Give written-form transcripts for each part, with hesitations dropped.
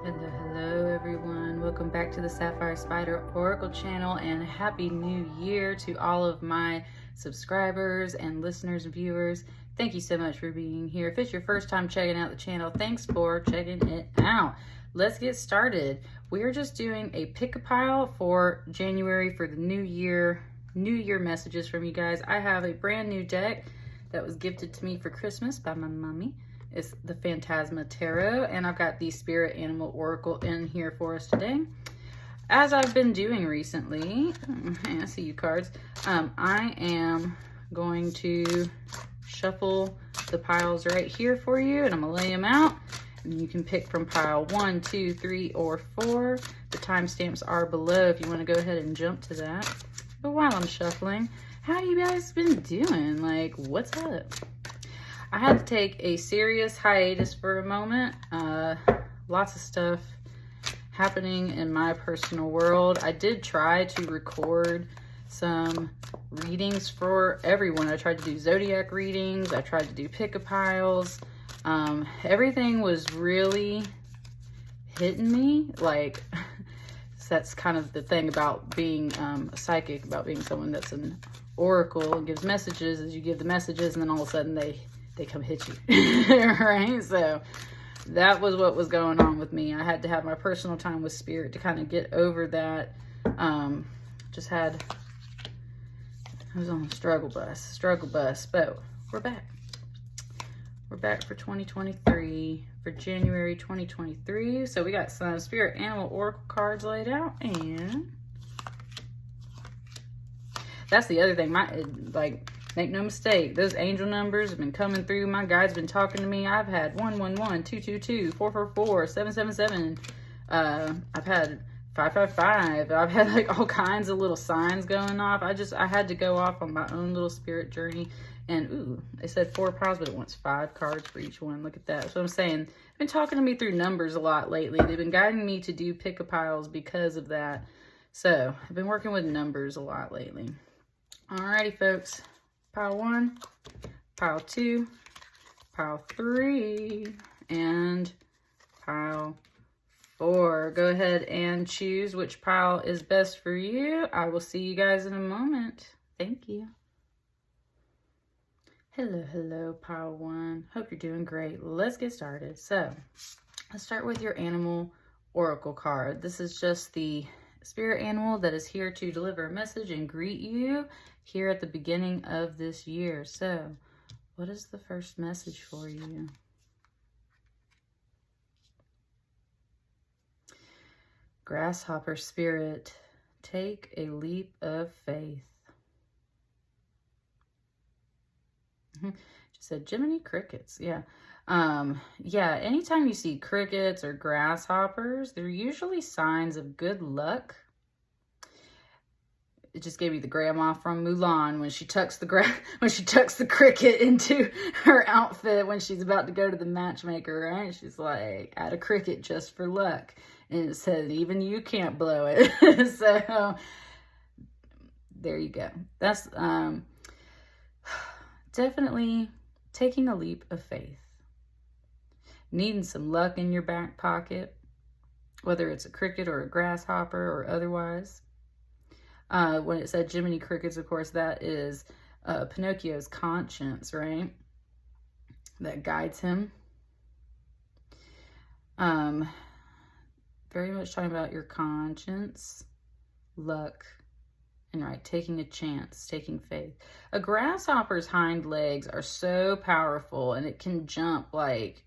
Hello everyone, welcome back to the Sapphire Spider Oracle channel, and Happy New Year to all of my subscribers and listeners and viewers. Thank you so much for being here. If it's your first time checking out the channel, thanks for checking it out. Let's get started. We're just doing a pick-a-pile for January for the new year messages from you guys. I have a brand new deck that was gifted to me for Christmas by my mommy. It's the Phantasma Tarot, and I've got the Spirit Animal Oracle in here for us today. As I've been doing recently, I see you cards, I am going to shuffle the piles right here for you, and I'm going to lay them out, and you can pick from pile 1, 2, 3, or 4. The timestamps are below if you want to go ahead and jump to that. But while I'm shuffling, how you guys been doing? Like, what's up? I had to take a serious hiatus for a moment. Lots of stuff happening in my personal world. I did try to record some readings for everyone. I tried to do zodiac readings. I tried to do pick-a-piles. Everything was really hitting me. Like, that's kind of the thing about being a psychic, about being someone that's an oracle and gives messages, is you give the messages and then all of a sudden they come hit you, right? So that was what was going on with me. I had to have my personal time with Spirit to kind of get over that. I was on a struggle bus, but we're back. We're back for 2023, for January 2023. So we got some Spirit Animal Oracle cards laid out, and that's the other thing. Make no mistake, those angel numbers have been coming through. My guide's been talking to me. I've had 111, 222, 444, 777. I've had 555. I've had like all kinds of little signs going off. I had to go off on my own little spirit journey. And ooh, they said 4 piles, but it wants 5 cards for each one. Look at that. That's what I'm saying. They've been talking to me through numbers a lot lately. They've been guiding me to do pick-a-piles because of that. So I've been working with numbers a lot lately. Alrighty, folks. Pile 1, pile 2, pile 3, and pile 4. Go ahead and choose which pile is best for you. I will see you guys in a moment. Thank you. Hello, pile 1. Hope you're doing great. Let's get started. So, let's start with your animal oracle card. This is just the spirit animal that is here to deliver a message and greet you here at the beginning of this year. So, what is the first message for you? Grasshopper spirit, take a leap of faith. Just said Jiminy Crickets. Yeah. Anytime you see crickets or grasshoppers, they're usually signs of good luck. It just gave me the grandma from Mulan when she tucks the cricket into her outfit when she's about to go to the matchmaker, right? She's like, add a cricket just for luck. And it said, even you can't blow it. So there you go. That's definitely taking a leap of faith. Needing some luck in your back pocket, whether it's a cricket or a grasshopper or otherwise. When it said Jiminy Crickets, of course, that is Pinocchio's conscience, right? That guides him. Very much talking about your conscience, luck, and right, taking a chance, taking faith. A grasshopper's hind legs are so powerful, and it can jump like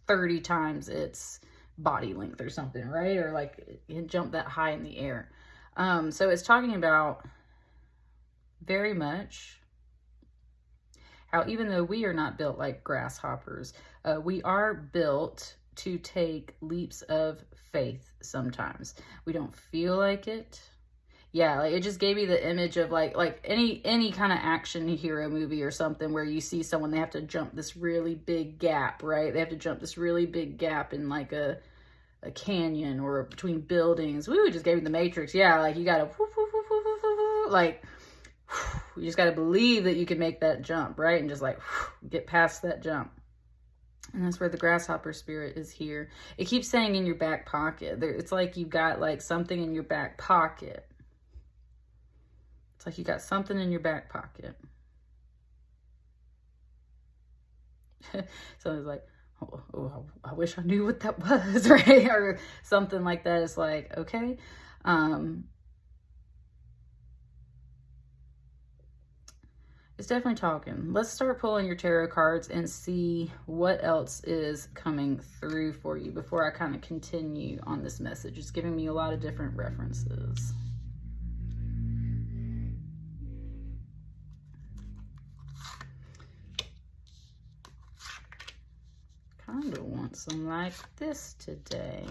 30 times its body length or something, right? Or like it can jump that high in the air. So it's talking about very much how even though we are not built like grasshoppers, we are built to take leaps of faith sometimes. We don't feel like it. Yeah, like it just gave me the image of like any kind of action hero movie or something where you see someone, they have to jump this really big gap, right? They have to jump this really big gap in like a canyon or between buildings. Woo, just gave me the Matrix. Yeah, like you gotta like you just gotta believe that you can make that jump, right? And just like get past that jump. And that's where the grasshopper spirit is here. It keeps saying in your back pocket. It's like you've got like something in your back pocket. It's like you got something in your back pocket. So it's like, oh, I wish I knew what that was, right? Or something like that. It's like, okay. It's definitely talking. Let's start pulling your tarot cards and see what else is coming through for you before I kind of continue on this message. It's giving me a lot of different references. Kind of want some like this today.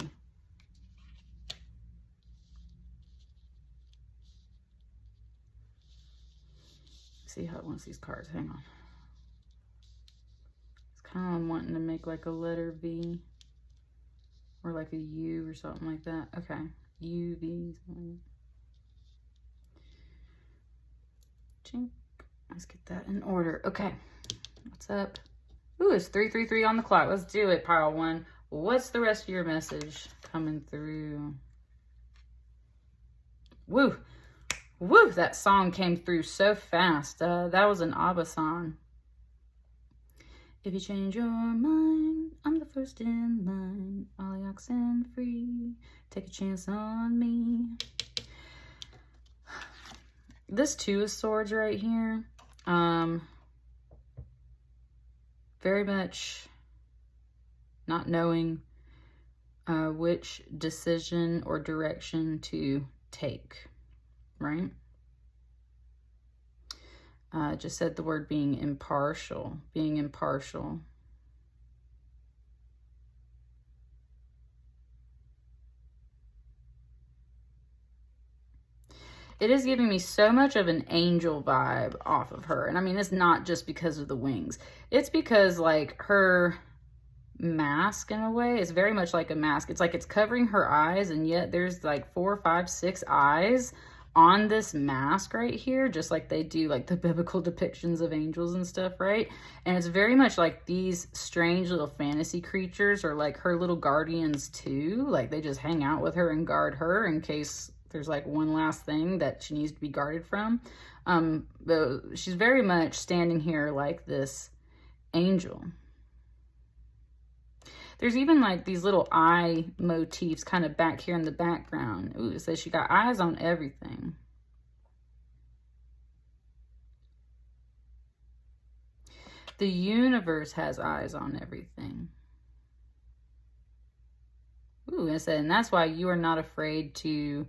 See how it wants these cards. Hang on. It's kind of wanting to make like a letter V or like a U or something like that. Okay. U, V. Chink. Let's get that in order. Okay. What's up? Ooh, it's 333 on the clock. Let's do it, pile one. What's the rest of your message coming through? Woo. Woo, that song came through so fast. That was an ABBA song. If you change your mind, I'm the first in line. All the oxen free. Take a chance on me. This Two of Swords right here. Very much not knowing which decision or direction to take, right? Just said the word being impartial, being impartial. It is giving me so much of an angel vibe off of her. And I mean, it's not just because of the wings. It's because like her mask in a way is very much like a mask. It's like it's covering her eyes, and yet there's like 4, 5, 6 eyes on this mask right here, just like they do like the biblical depictions of angels and stuff, right? And it's very much like these strange little fantasy creatures are like her little guardians too. Like they just hang out with her and guard her in case there's like one last thing that she needs to be guarded from. But she's very much standing here like this angel. There's even like these little eye motifs kind of back here in the background. Ooh, it says she got eyes on everything. The universe has eyes on everything. Ooh, it said, and that's why you are not afraid to,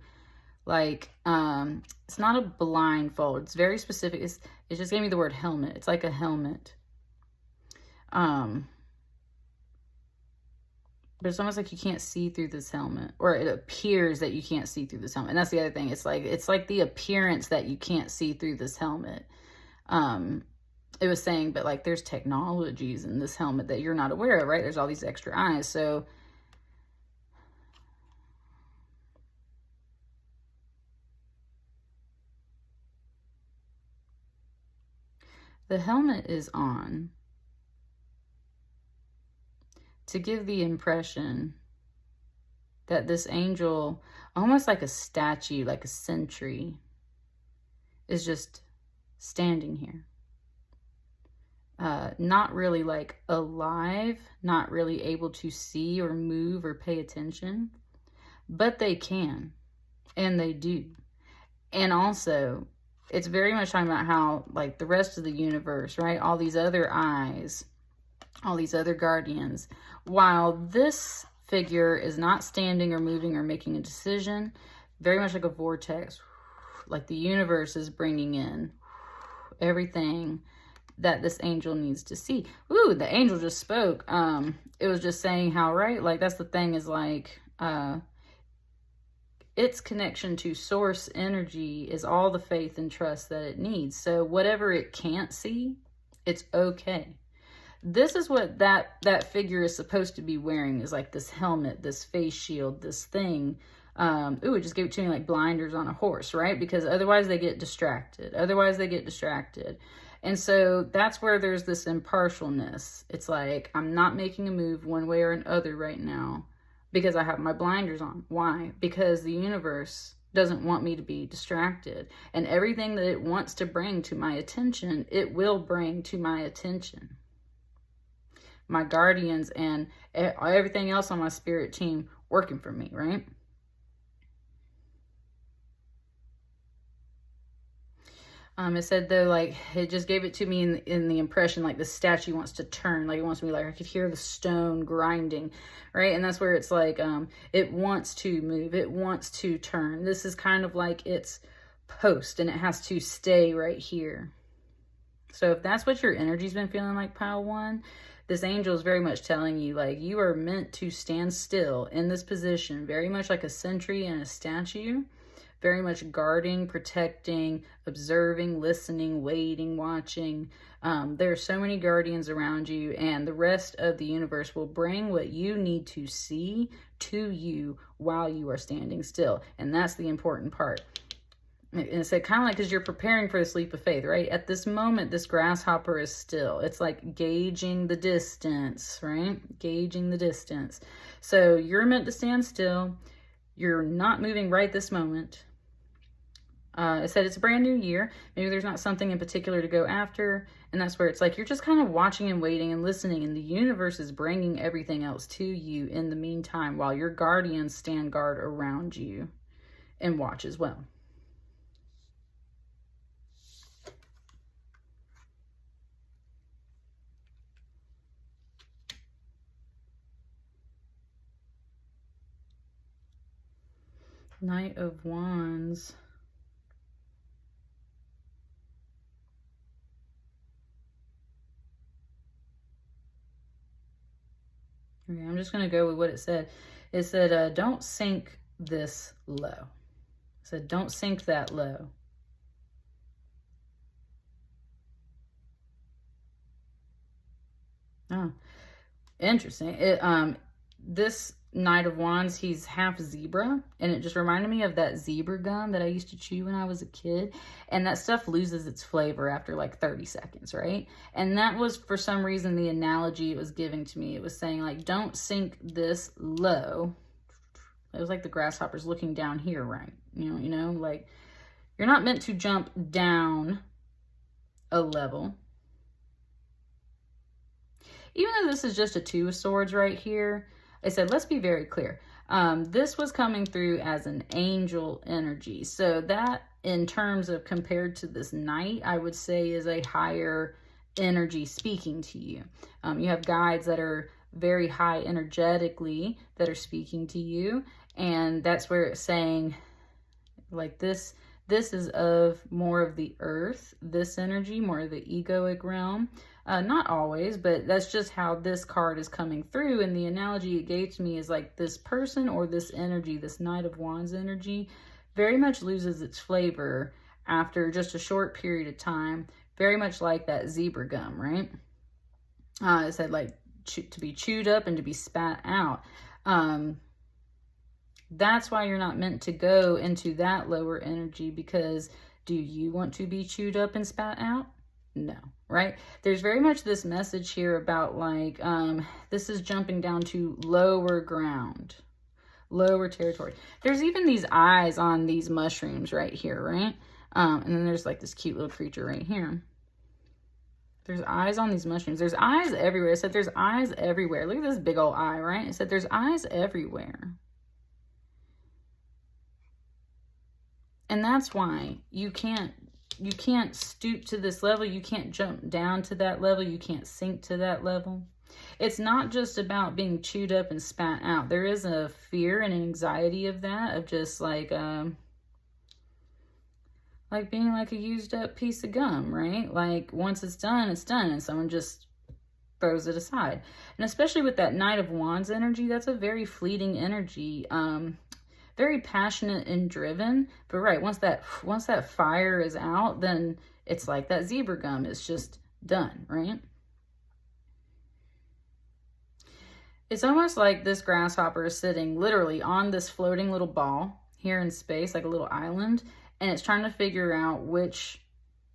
like, it's not a blindfold. It's very specific. It just gave me the word helmet. It's like a helmet. But it's almost like you can't see through this helmet, or it appears that you can't see through this helmet. And that's the other thing. It's like the appearance that you can't see through this helmet. It was saying, but like there's technologies in this helmet that you're not aware of, right? There's all these extra eyes. So the helmet is on to give the impression that this angel, almost like a statue, like a sentry, is just standing here. Not really like alive, not really able to see or move or pay attention, but they can, and they do. And also, it's very much talking about how like the rest of the universe, right? All these other eyes, all these other guardians, while this figure is not standing or moving or making a decision, very much like a vortex, like the universe is bringing in everything that this angel needs to see. Ooh, the angel just spoke. It was just saying how, right, like that's the thing, is like its connection to source energy is all the faith and trust that it needs. So whatever it can't see, it's okay. This is what that figure is supposed to be wearing, is like this helmet, this face shield, this thing It just gave it to me like blinders on a horse, right? Because otherwise they get distracted. And so that's where there's this impartialness. It's like, I'm not making a move one way or another right now because I have my blinders on. Why? Because the universe doesn't want me to be distracted. And everything that it wants to bring to my attention, it will bring to my attention. My guardians and everything else on my spirit team working for me, right? It said though, like, it just gave it to me in the impression, like the statue wants to turn, like it wants to be like, I could hear the stone grinding, right? And that's where it's like, it wants to move, it wants to turn. This is kind of like its post and it has to stay right here. So if that's what your energy's been feeling like, pile one, this angel is very much telling you, like, you are meant to stand still in this position, very much like a sentry and a statue. Very much guarding, protecting, observing, listening, waiting, watching. There are so many guardians around you, and the rest of the universe will bring what you need to see to you while you are standing still. And that's the important part. And it's kind of like as you're preparing for this leap of faith, right? At this moment, this grasshopper is still. It's like gauging the distance, right? Gauging the distance. So you're meant to stand still. You're not moving right this moment. It said it's a brand new year. Maybe there's not something in particular to go after. And that's where it's like you're just kind of watching and waiting and listening. And the universe is bringing everything else to you in the meantime while your guardians stand guard around you and watch as well. Knight of Wands. Okay, I'm just going to go with what it said. It said, don't sink this low. It said, don't sink that low. Oh, interesting. This Knight of Wands, he's half zebra, and it just reminded me of that zebra gum that I used to chew when I was a kid, and that stuff loses its flavor after like 30 seconds, right? And that was, for some reason, the analogy it was giving to me. It was saying, like, don't sink this low. It was like the grasshopper's looking down here, right? You know, like, you're not meant to jump down a level. Even though this is just a Two of Swords right here, I said, let's be very clear. This was coming through as an angel energy. So that, in terms of compared to this knight, I would say is a higher energy speaking to you. You have guides that are very high energetically that are speaking to you. And that's where it's saying, like, this is of more of the earth, this energy, more of the egoic realm. Not always, but that's just how this card is coming through. And the analogy it gave to me is like this person or this energy, this Knight of Wands energy, very much loses its flavor after just a short period of time. Very much like that zebra gum, right? It said like to be chewed up and to be spat out. That's why you're not meant to go into that lower energy, because do you want to be chewed up and spat out? No, right? There's very much this message here about like, this is jumping down to lower ground, lower territory. There's even these eyes on these mushrooms right here, right? And then there's like this cute little creature right here. There's eyes on these mushrooms. There's eyes everywhere. It said there's eyes everywhere. Look at this big old eye, right? It said there's eyes everywhere. And that's why you can't stoop to this level. You can't jump down to that level. You can't sink to that level. It's not just about being chewed up and spat out. There is a fear and an anxiety of that, of just like being like a used up piece of gum, right? Like once it's done, and someone just throws it aside. And especially with that Knight of Wands energy, that's a very fleeting energy. Very passionate and driven, but right, once that fire is out, then it's like that zebra gum is just done, right? It's almost like this grasshopper is sitting literally on this floating little ball here in space, like a little island, and it's trying to figure out which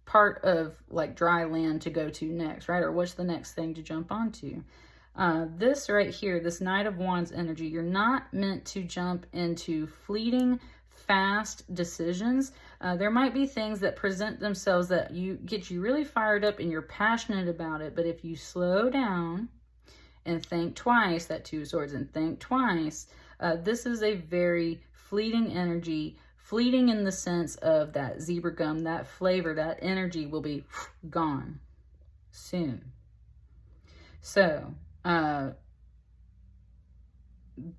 part of like dry land to go to next, right? Or what's the next thing to jump onto. This right here, this Knight of Wands energy, you're not meant to jump into fleeting, fast decisions. There might be things that present themselves that get you really fired up and you're passionate about it, but if you slow down and think twice, that Two of Swords, and think twice, this is a very fleeting energy, fleeting in the sense of that zebra gum, that flavor, that energy will be gone soon. So,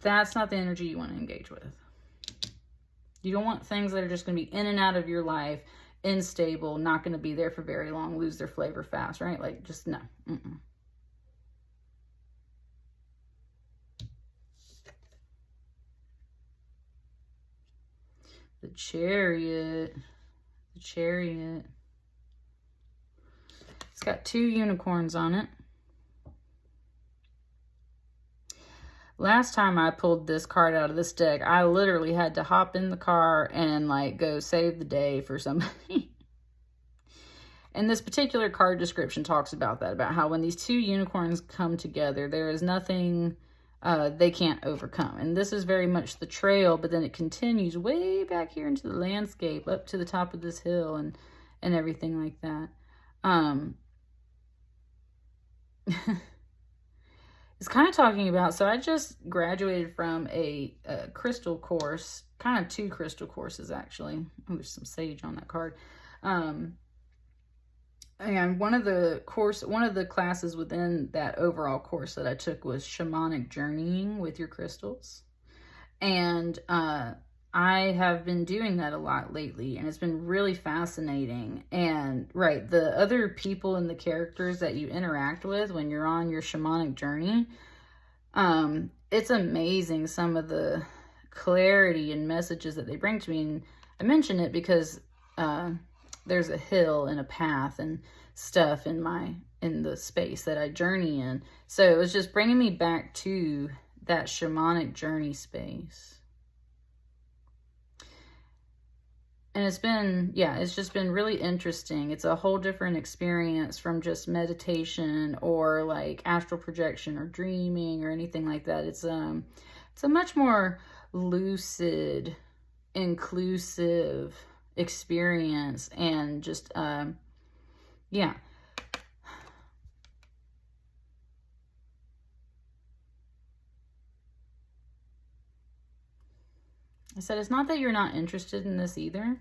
that's not the energy you want to engage with. You don't want things that are just going to be in and out of your life, unstable, not going to be there for very long, lose their flavor fast, right? Like, just no. The Chariot. The Chariot. It's got 2 unicorns on it. Last time I pulled this card out of this deck, I literally had to hop in the car and like go save the day for somebody. And this particular card description talks about that, about how when these 2 unicorns come together, there is nothing they can't overcome. And this is very much the trail, but then it continues way back here into the landscape, up to the top of this hill and everything like that. It's kind of talking about, so I just graduated from a crystal course, kind of 2 crystal courses actually. Oh, there's some sage on that card. And one of the classes within that overall course that I took was shamanic journeying with your crystals. And I have been doing that a lot lately, and it's been really fascinating. And right, the other people and the characters that you interact with when you're on your shamanic journey, it's amazing some of the clarity and messages that they bring to me. And I mention it because there's a hill and a path and stuff in the space that I journey in. So it was just bringing me back to that shamanic journey space. And it's just been really interesting. It's a whole different experience from just meditation or like astral projection or dreaming or anything like that. It's a much more lucid, inclusive experience, and just yeah. I said, it's not that you're not interested in this either.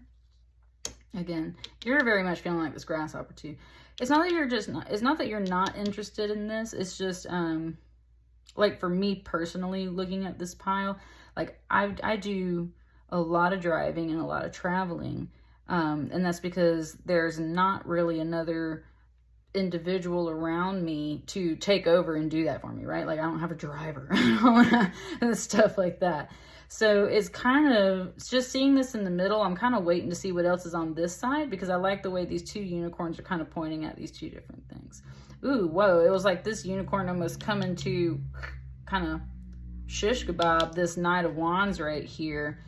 Again, you're very much feeling like this grasshopper too. It's not that you're not interested in this. It's just, like for me personally, looking at this pile, like I do a lot of driving and a lot of traveling. And that's because there's not really another individual around me to take over and do that for me, right? Like I don't have a driver and stuff like that. So it's just seeing this in the middle. I'm kind of waiting to see what else is on this side, because I like the way these 2 unicorns are kind of pointing at these 2 different things. Ooh, whoa. It was like this unicorn almost coming to kind of shish kebab this Knight of Wands right here,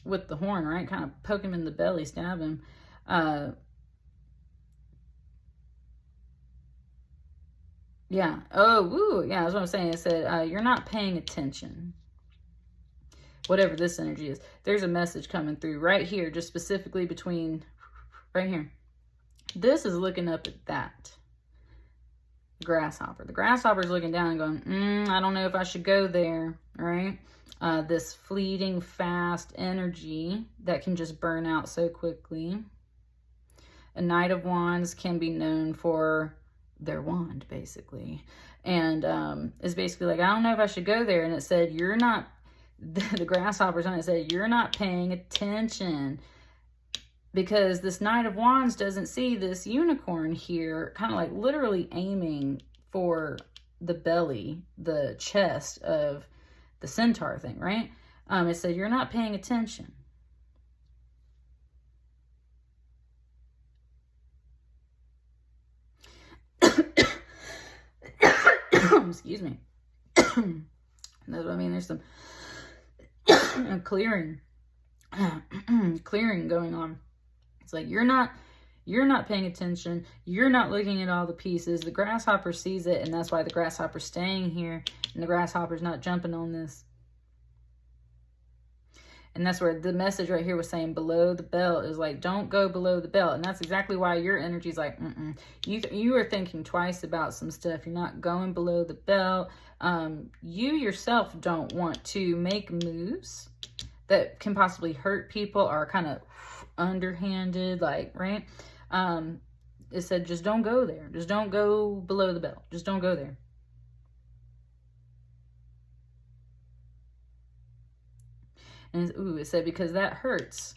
with the horn, right? Kind of poke him in the belly, stab him. Yeah. Oh, woo. Yeah, that's what I'm saying. It said, you're not paying attention. Whatever this energy is. There's a message coming through right here, just specifically between, right here. This is looking up at that grasshopper. The grasshopper is looking down and going, I don't know if I should go there, right? This fleeting, fast energy that can just burn out so quickly. A Knight of Wands can be known for their wand, basically. And it's basically like, I don't know if I should go there. And it said, you're not, the grasshopper's on it said, you're not paying attention. Because this Knight of Wands doesn't see this unicorn here, kind of like literally aiming for the belly, the chest of the centaur thing, right? It said, you're not paying attention. Excuse me. That's what I mean. There's some clearing going on. It's like you're not paying attention. You're not looking at all the pieces. The grasshopper sees it, and that's why the grasshopper's staying here, and the grasshopper's not jumping on this. And that's where the message right here was saying below the belt is like, don't go below the belt. And that's exactly why your energy's like, you are thinking twice about some stuff. You're not going below the belt. You yourself don't want to make moves that can possibly hurt people or kind of underhanded, like, right? It said, just don't go there. Just don't go below the belt. Just don't go there. And it said, because that hurts.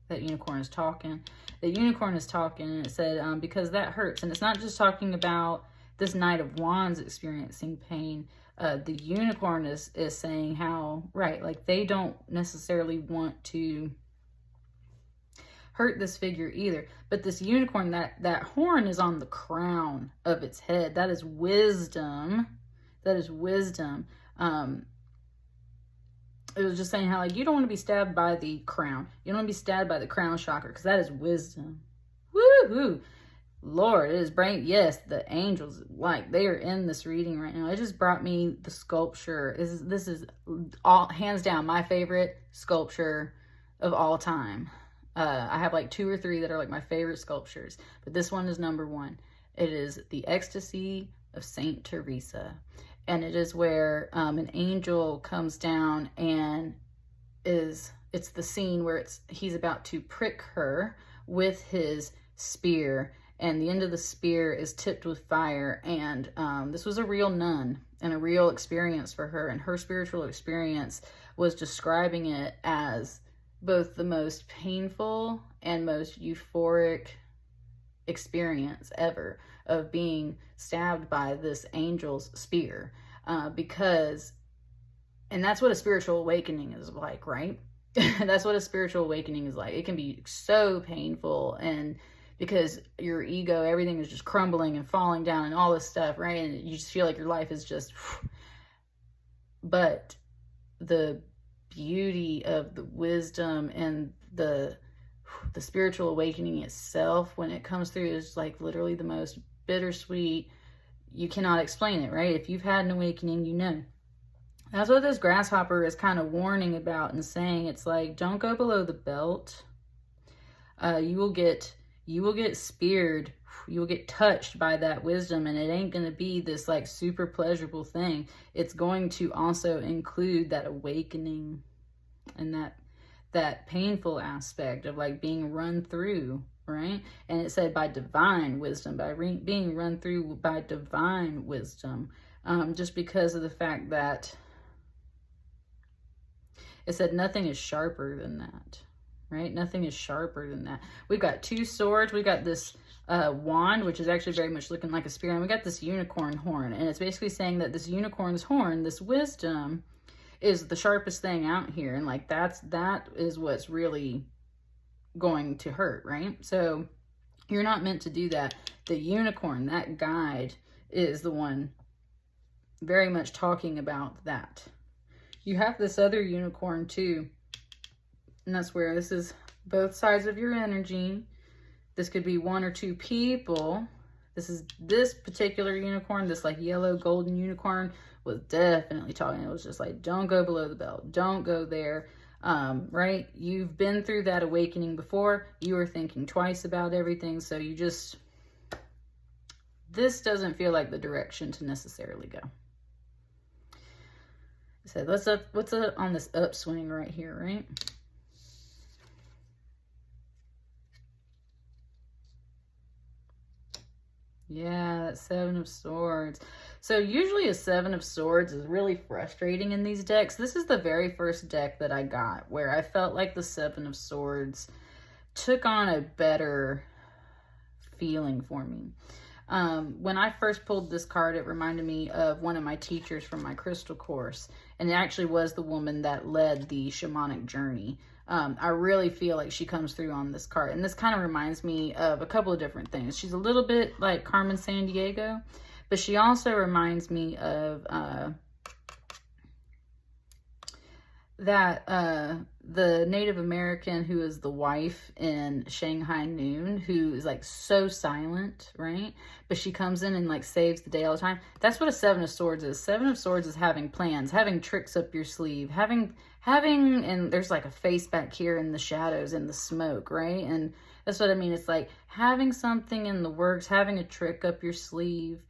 That unicorn is talking. The unicorn is talking, and it said, because that hurts. And it's not just talking about this Knight of Wands experiencing pain. The unicorn is saying how, right, like they don't necessarily want to hurt this figure either. But this unicorn, that horn is on the crown of its head. That is wisdom. That is wisdom. It was just saying how, like, you don't want to be stabbed by the crown. You don't want to be stabbed by the crown chakra, because that is wisdom. Woo-hoo! Lord, it is brain. Yes, the angels, like, they are in this reading right now. It just brought me the sculpture. This is all hands down my favorite sculpture of all time. I have like 2 or 3 that are like my favorite sculptures, but this one is number 1. It is the Ecstasy of Saint Teresa. And it is where an angel comes down and it's the scene where he's about to prick her with his spear, and the end of the spear is tipped with fire. And this was a real nun and a real experience for her, and her spiritual experience was describing it as both the most painful and most euphoric experience ever of being stabbed by this angel's spear, because, and that's what a spiritual awakening is like, right? That's what a spiritual awakening is like. It can be so painful, and because your ego, everything is just crumbling and falling down and all this stuff, right? And you just feel like your life is just, but the beauty of the wisdom and the spiritual awakening itself, when it comes through, is like literally the most bittersweet. You cannot explain it, right? If you've had an awakening, you know. That's what this grasshopper is kind of warning about and saying. It's like, don't go below the belt. You will get speared. You will get touched by that wisdom, and it ain't going to be this like super pleasurable thing. It's going to also include that awakening and that painful aspect of like being run through, right? And it said by divine wisdom, by being run through by divine wisdom, just because of the fact that it said nothing is sharper than that, right? Nothing is sharper than that. We've got 2 swords. We've got this wand, which is actually very much looking like a spear, and we got this unicorn horn, and it's basically saying that this unicorn's horn, this wisdom, is the sharpest thing out here, and like that is what's really going to hurt, right? So you're not meant to do that. The unicorn, that guide, is the one very much talking about that. You have this other unicorn too, and that's where this is both sides of your energy. This could be 1 or 2 people. This particular unicorn, this like yellow golden unicorn, was definitely talking. It was just like, don't go below the belt. Don't go there. Right? You've been through that awakening before. You were thinking twice about everything. So this doesn't feel like the direction to necessarily go. So what's up on this upswing right here, right? Yeah, that 7 of Swords. So usually a 7 of Swords is really frustrating in these decks. This is the very first deck that I got where I felt like the 7 of Swords took on a better feeling for me. When I first pulled this card, it reminded me of one of my teachers from my crystal course. And it actually was the woman that led the shamanic journey. I really feel like she comes through on this card. And this kind of reminds me of a couple of different things. She's a little bit like Carmen Sandiego, but she also reminds me of that the Native American who is the wife in Shanghai Noon, who is like so silent, right? But she comes in and like saves the day all the time. That's what a Seven of Swords is. Seven of Swords is having plans, having tricks up your sleeve, having, and there's like a face back here in the shadows, in the smoke, right? And that's what I mean. It's like having something in the works, having a trick up your sleeve.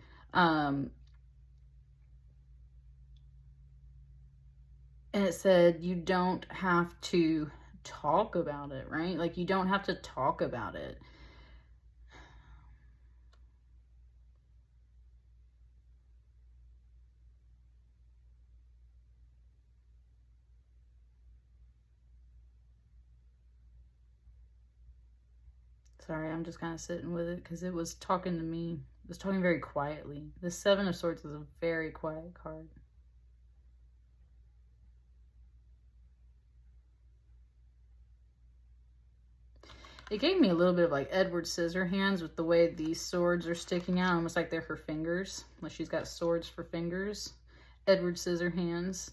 And it said you don't have to talk about it, right? Like you don't have to talk about it. Sorry, I'm just kind of sitting with it because it was talking to me. It was talking very quietly. The Seven of Swords is a very quiet card. It gave me a little bit of like Edward Scissorhands with the way these swords are sticking out, almost like they're her fingers. Like she's got swords for fingers. Edward Scissorhands.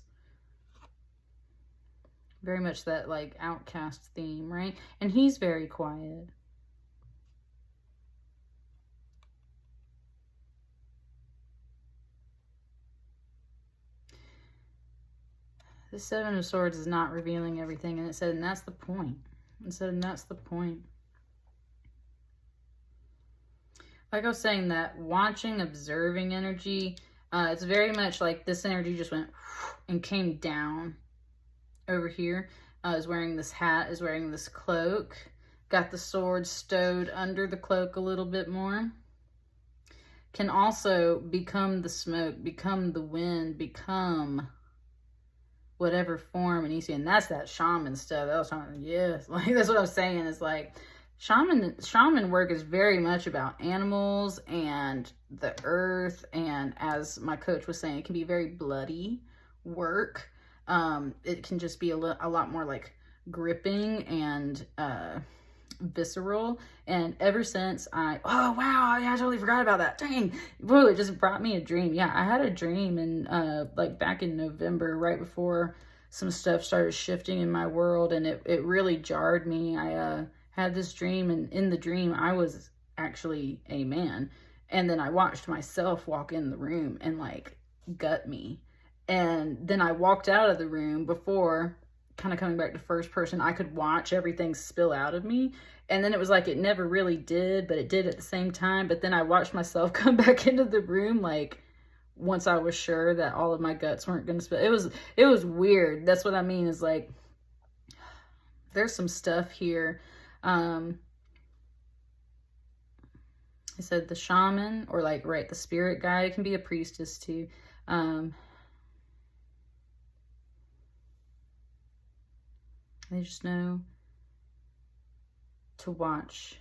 Very much that like outcast theme, right? And he's very quiet. The Seven of Swords is not revealing everything, and it said, and that's the point. It said, and that's the point. Like I was saying, that watching, observing energy, it's very much like this energy just went and came down over here. Is wearing this hat, is wearing this cloak, got the sword stowed under the cloak a little bit more. Can also become the smoke, become the wind, become whatever form it needs to. And that's that shaman stuff. That was shaman, yes. Like that's what I was saying, is like shaman work is very much about animals and the earth, and as my coach was saying, it can be very bloody work. It can just be a lot more like gripping and visceral. And ever since oh wow, yeah, I totally forgot about that. Dang, whoa, it just brought me a dream. Yeah, I had a dream, and like back in November, right before some stuff started shifting in my world, and it really jarred me. I had this dream, and in the dream I was actually a man, and then I watched myself walk in the room and like gut me, and then I walked out of the room. Before kind of coming back to first person, I could watch everything spill out of me, and then it was like it never really did, but it did at the same time. But then I watched myself come back into the room, like once I was sure that all of my guts weren't gonna spill. It was weird. That's what I mean, is like there's some stuff here. I said the shaman, or like, right, the spirit guide. It can be a priestess too. They just know to watch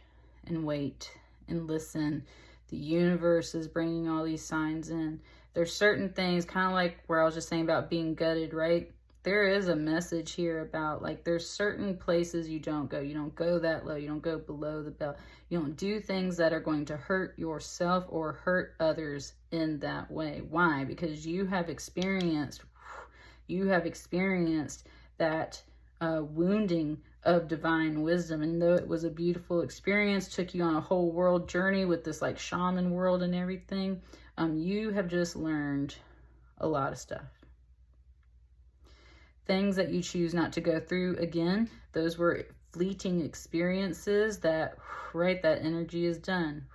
and wait and listen. The universe is bringing all these signs in. There's certain things, kind of like where I was just saying about being gutted, right? There is a message here about like there's certain places you don't go. You don't go that low. You don't go below the belt. You don't do things that are going to hurt yourself or hurt others in that way. Why? Because you have experienced that wounding of divine wisdom. And though it was a beautiful experience, took you on a whole world journey with this like shaman world and everything, you have just learned a lot of stuff. Things that you choose not to go through again, those were fleeting experiences that, right, that energy is done.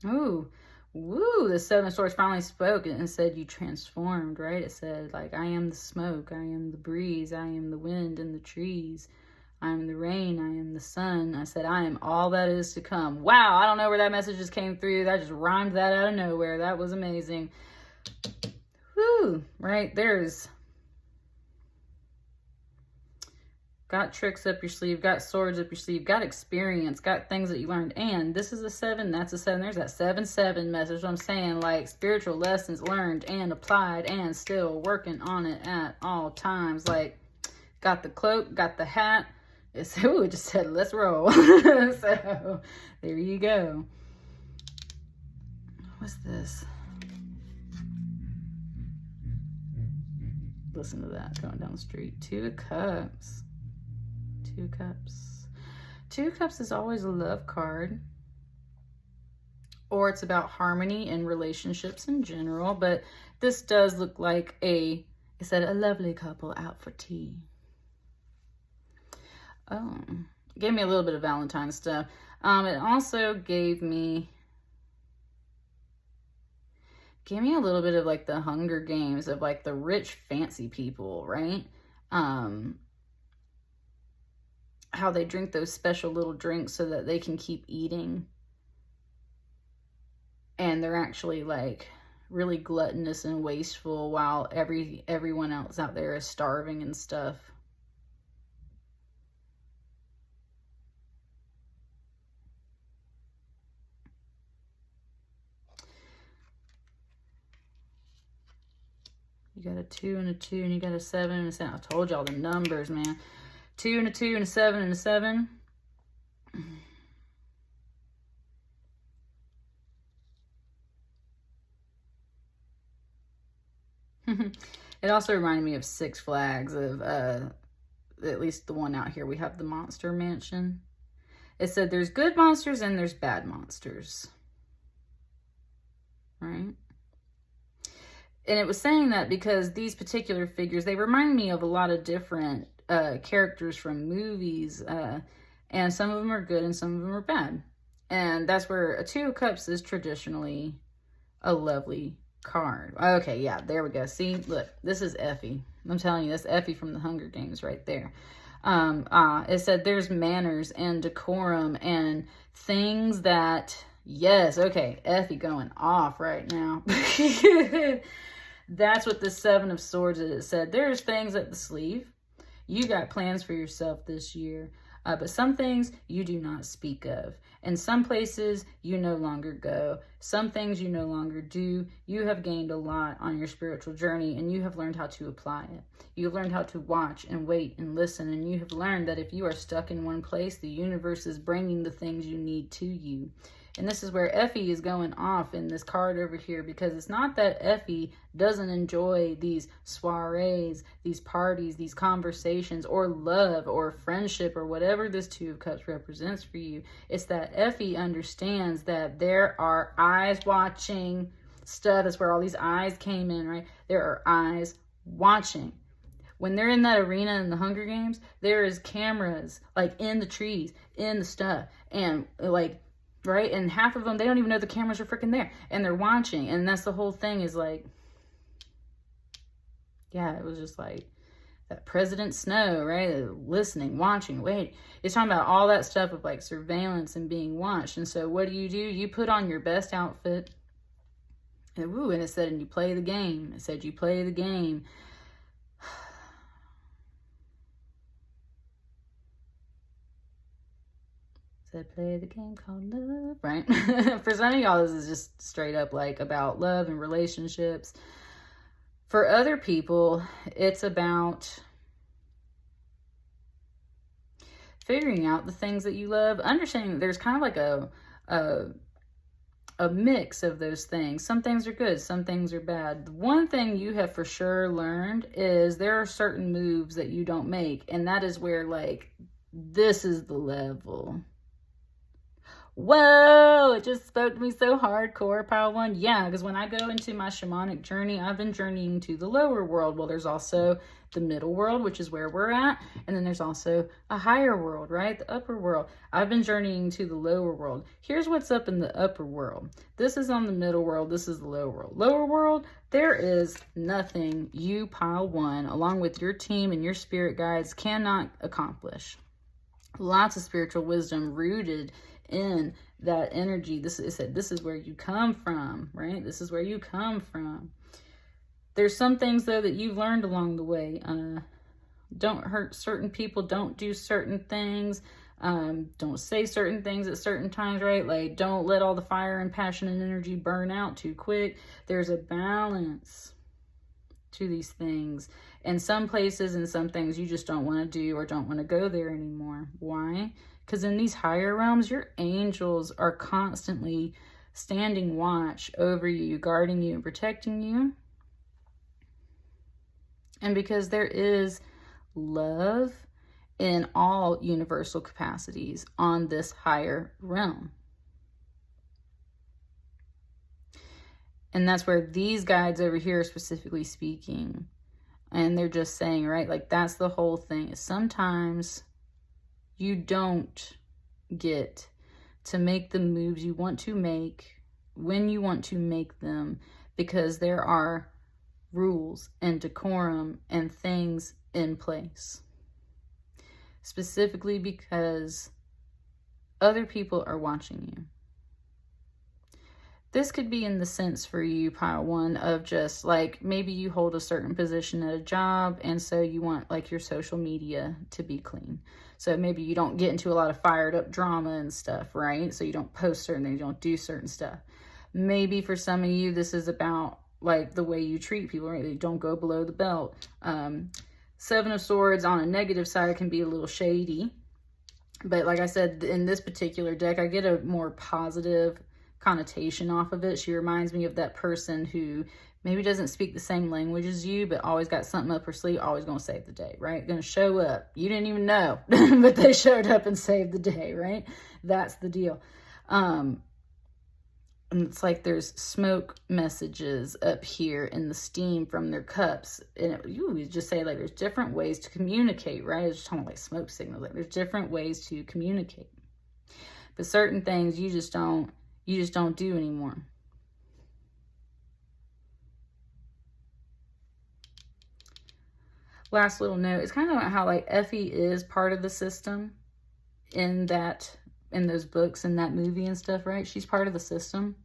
Ooh, woo, the Seven of Swords finally spoke and said you transformed, right? It said like, I am the smoke, I am the breeze, I am the wind in the trees, I am the rain, I am the sun. I said, I am all that is to come. Wow, I don't know where that message just came through. That just rhymed that out of nowhere. That was amazing. Woo, right? There's got tricks up your sleeve, got swords up your sleeve, got experience, got things that you learned. And this is a 7, that's a 7. There's that 7-7 message. I'm saying, like, spiritual lessons learned and applied and still working on it at all times. Like, got the cloak, got the hat. It just said, let's roll. So, there you go. What's this? Listen to that going down the street. 2 of Cups. 2 of Cups. 2 of Cups is always a love card. Or it's about harmony in relationships in general. But this does look like it said a lovely couple out for tea. Oh, it gave me a little bit of Valentine's stuff. It also gave me a little bit of like the Hunger Games of like the rich fancy people, right? How they drink those special little drinks so that they can keep eating. And they're actually like really gluttonous and wasteful while everyone else out there is starving and stuff. You got a 2 and a 2, and you got a 7 and a 7. I told y'all the numbers, man. 2 and a 2 and a 7 and a 7. It also reminded me of Six Flags, of at least the one out here. We have the Monster Mansion. It said there's good monsters and there's bad monsters. Right? And it was saying that because these particular figures, they remind me of a lot of different characters from movies. And some of them are good and some of them are bad. And that's where a 2 of Cups is traditionally a lovely card. Okay, yeah, there we go. See, look, this is Effie. I'm telling you, that's Effie from the Hunger Games right there. It said there's manners and decorum and things that, yes, okay, Effie going off right now. That's what the 7 of Swords is. It said there's things up the sleeve. You got plans for yourself this year. But some things you do not speak of. And some places you no longer go. Some things you no longer do. You have gained a lot on your spiritual journey, and you have learned how to apply it. You have learned how to watch and wait and listen, and you have learned that if you are stuck in one place, the universe is bringing the things you need to you. And this is where Effie is going off in this card over here, because it's not that Effie doesn't enjoy these soirees, these parties, these conversations, or love, or friendship, or whatever this 2 of Cups represents for you. It's that Effie understands that there are eyes watching stuff. That's where all these eyes came in, right? There are eyes watching. When they're in that arena in the Hunger Games, there is cameras, like, in the trees, in the stuff, and, like, right? And half of them, they don't even know the cameras are freaking there. And they're watching. And that's the whole thing is like, yeah, it was just like that President Snow, right? Listening, watching, wait. It's talking about all that stuff of like surveillance and being watched. And so what do? You put on your best outfit. And, and it said, and you play the game. It said you play the game. Said play the game called love, right? For some of y'all, this is just straight up like about love and relationships. For other people, it's about figuring out the things that you love, understanding that there's kind of like a mix of those things. Some things are good, some things are bad. The one thing you have for sure learned is there are certain moves that you don't make, and that is where like this is the level. Whoa, it just spoke to me so hardcore, pile one. Yeah, because when I go into my shamanic journey, I've been journeying to the lower world. Well, there's also the middle world, which is where we're at. And then there's also a higher world, right? The upper world. I've been journeying to the lower world. Here's what's up in the upper world. This is on the middle world. This is the lower world. Lower world, there is nothing you, pile one, along with your team and your spirit guides, cannot accomplish. Lots of spiritual wisdom rooted in that energy. This is where you come from, right? This is where you come from. There's some things though that you've learned along the way. Don't hurt certain people, don't do certain things, don't say certain things at certain times, right? Like don't let all the fire and passion and energy burn out too quick. There's a balance to these things. And some places and some things you just don't want to do or don't want to go there anymore. Why? Because in these higher realms, your angels are constantly standing watch over you, guarding you, and protecting you. And because there is love in all universal capacities on this higher realm. And that's where these guides over here are specifically speaking. And they're just saying, right, like that's the whole thing. Sometimes you don't get to make the moves you want to make when you want to make them, because there are rules and decorum and things in place. Specifically because other people are watching you. This could be in the sense for you, pile one, of just like maybe you hold a certain position at a job and so you want like your social media to be clean. So maybe you don't get into a lot of fired up drama and stuff, right? So you don't post certain things, you don't do certain stuff. Maybe for some of you, this is about like the way you treat people, right? You don't go below the belt. Seven of Swords on a negative side can be a little shady. But like I said, in this particular deck, I get a more positive connotation off of it. She reminds me of that person who maybe doesn't speak the same language as you, but always got something up her sleeve, always going to save the day, right? Going to show up. You didn't even know, but they showed up and saved the day, right? That's the deal. And it's like there's smoke messages up here in the steam from their cups. And we just say like there's different ways to communicate, right? It's just talking like smoke signals. Like there's different ways to communicate. But certain things you just don't do anymore. Last little note, it's kind of how like Effie is part of the system in those books and that movie and stuff, right? She's part of the system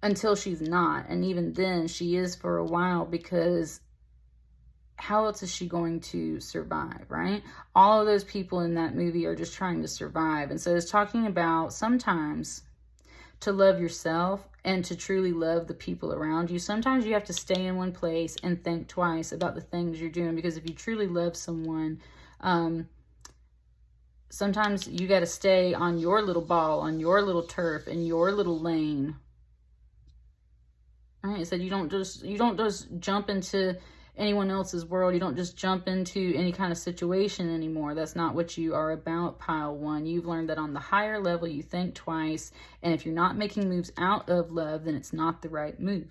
until she's not. And even then she is for a while, because how else is she going to survive, right? All of those people in that movie are just trying to survive. And so it's talking about sometimes to love yourself and to truly love the people around you. Sometimes you have to stay in one place and think twice about the things you're doing, because if you truly love someone, sometimes you got to stay on your little ball, on your little turf, in your little lane. All right, so you don't just jump into anyone else's world. You don't just jump into any kind of situation anymore. That's not what you are about, pile one. You've learned that on the higher level, you think twice. And if you're not making moves out of love, then it's not the right move.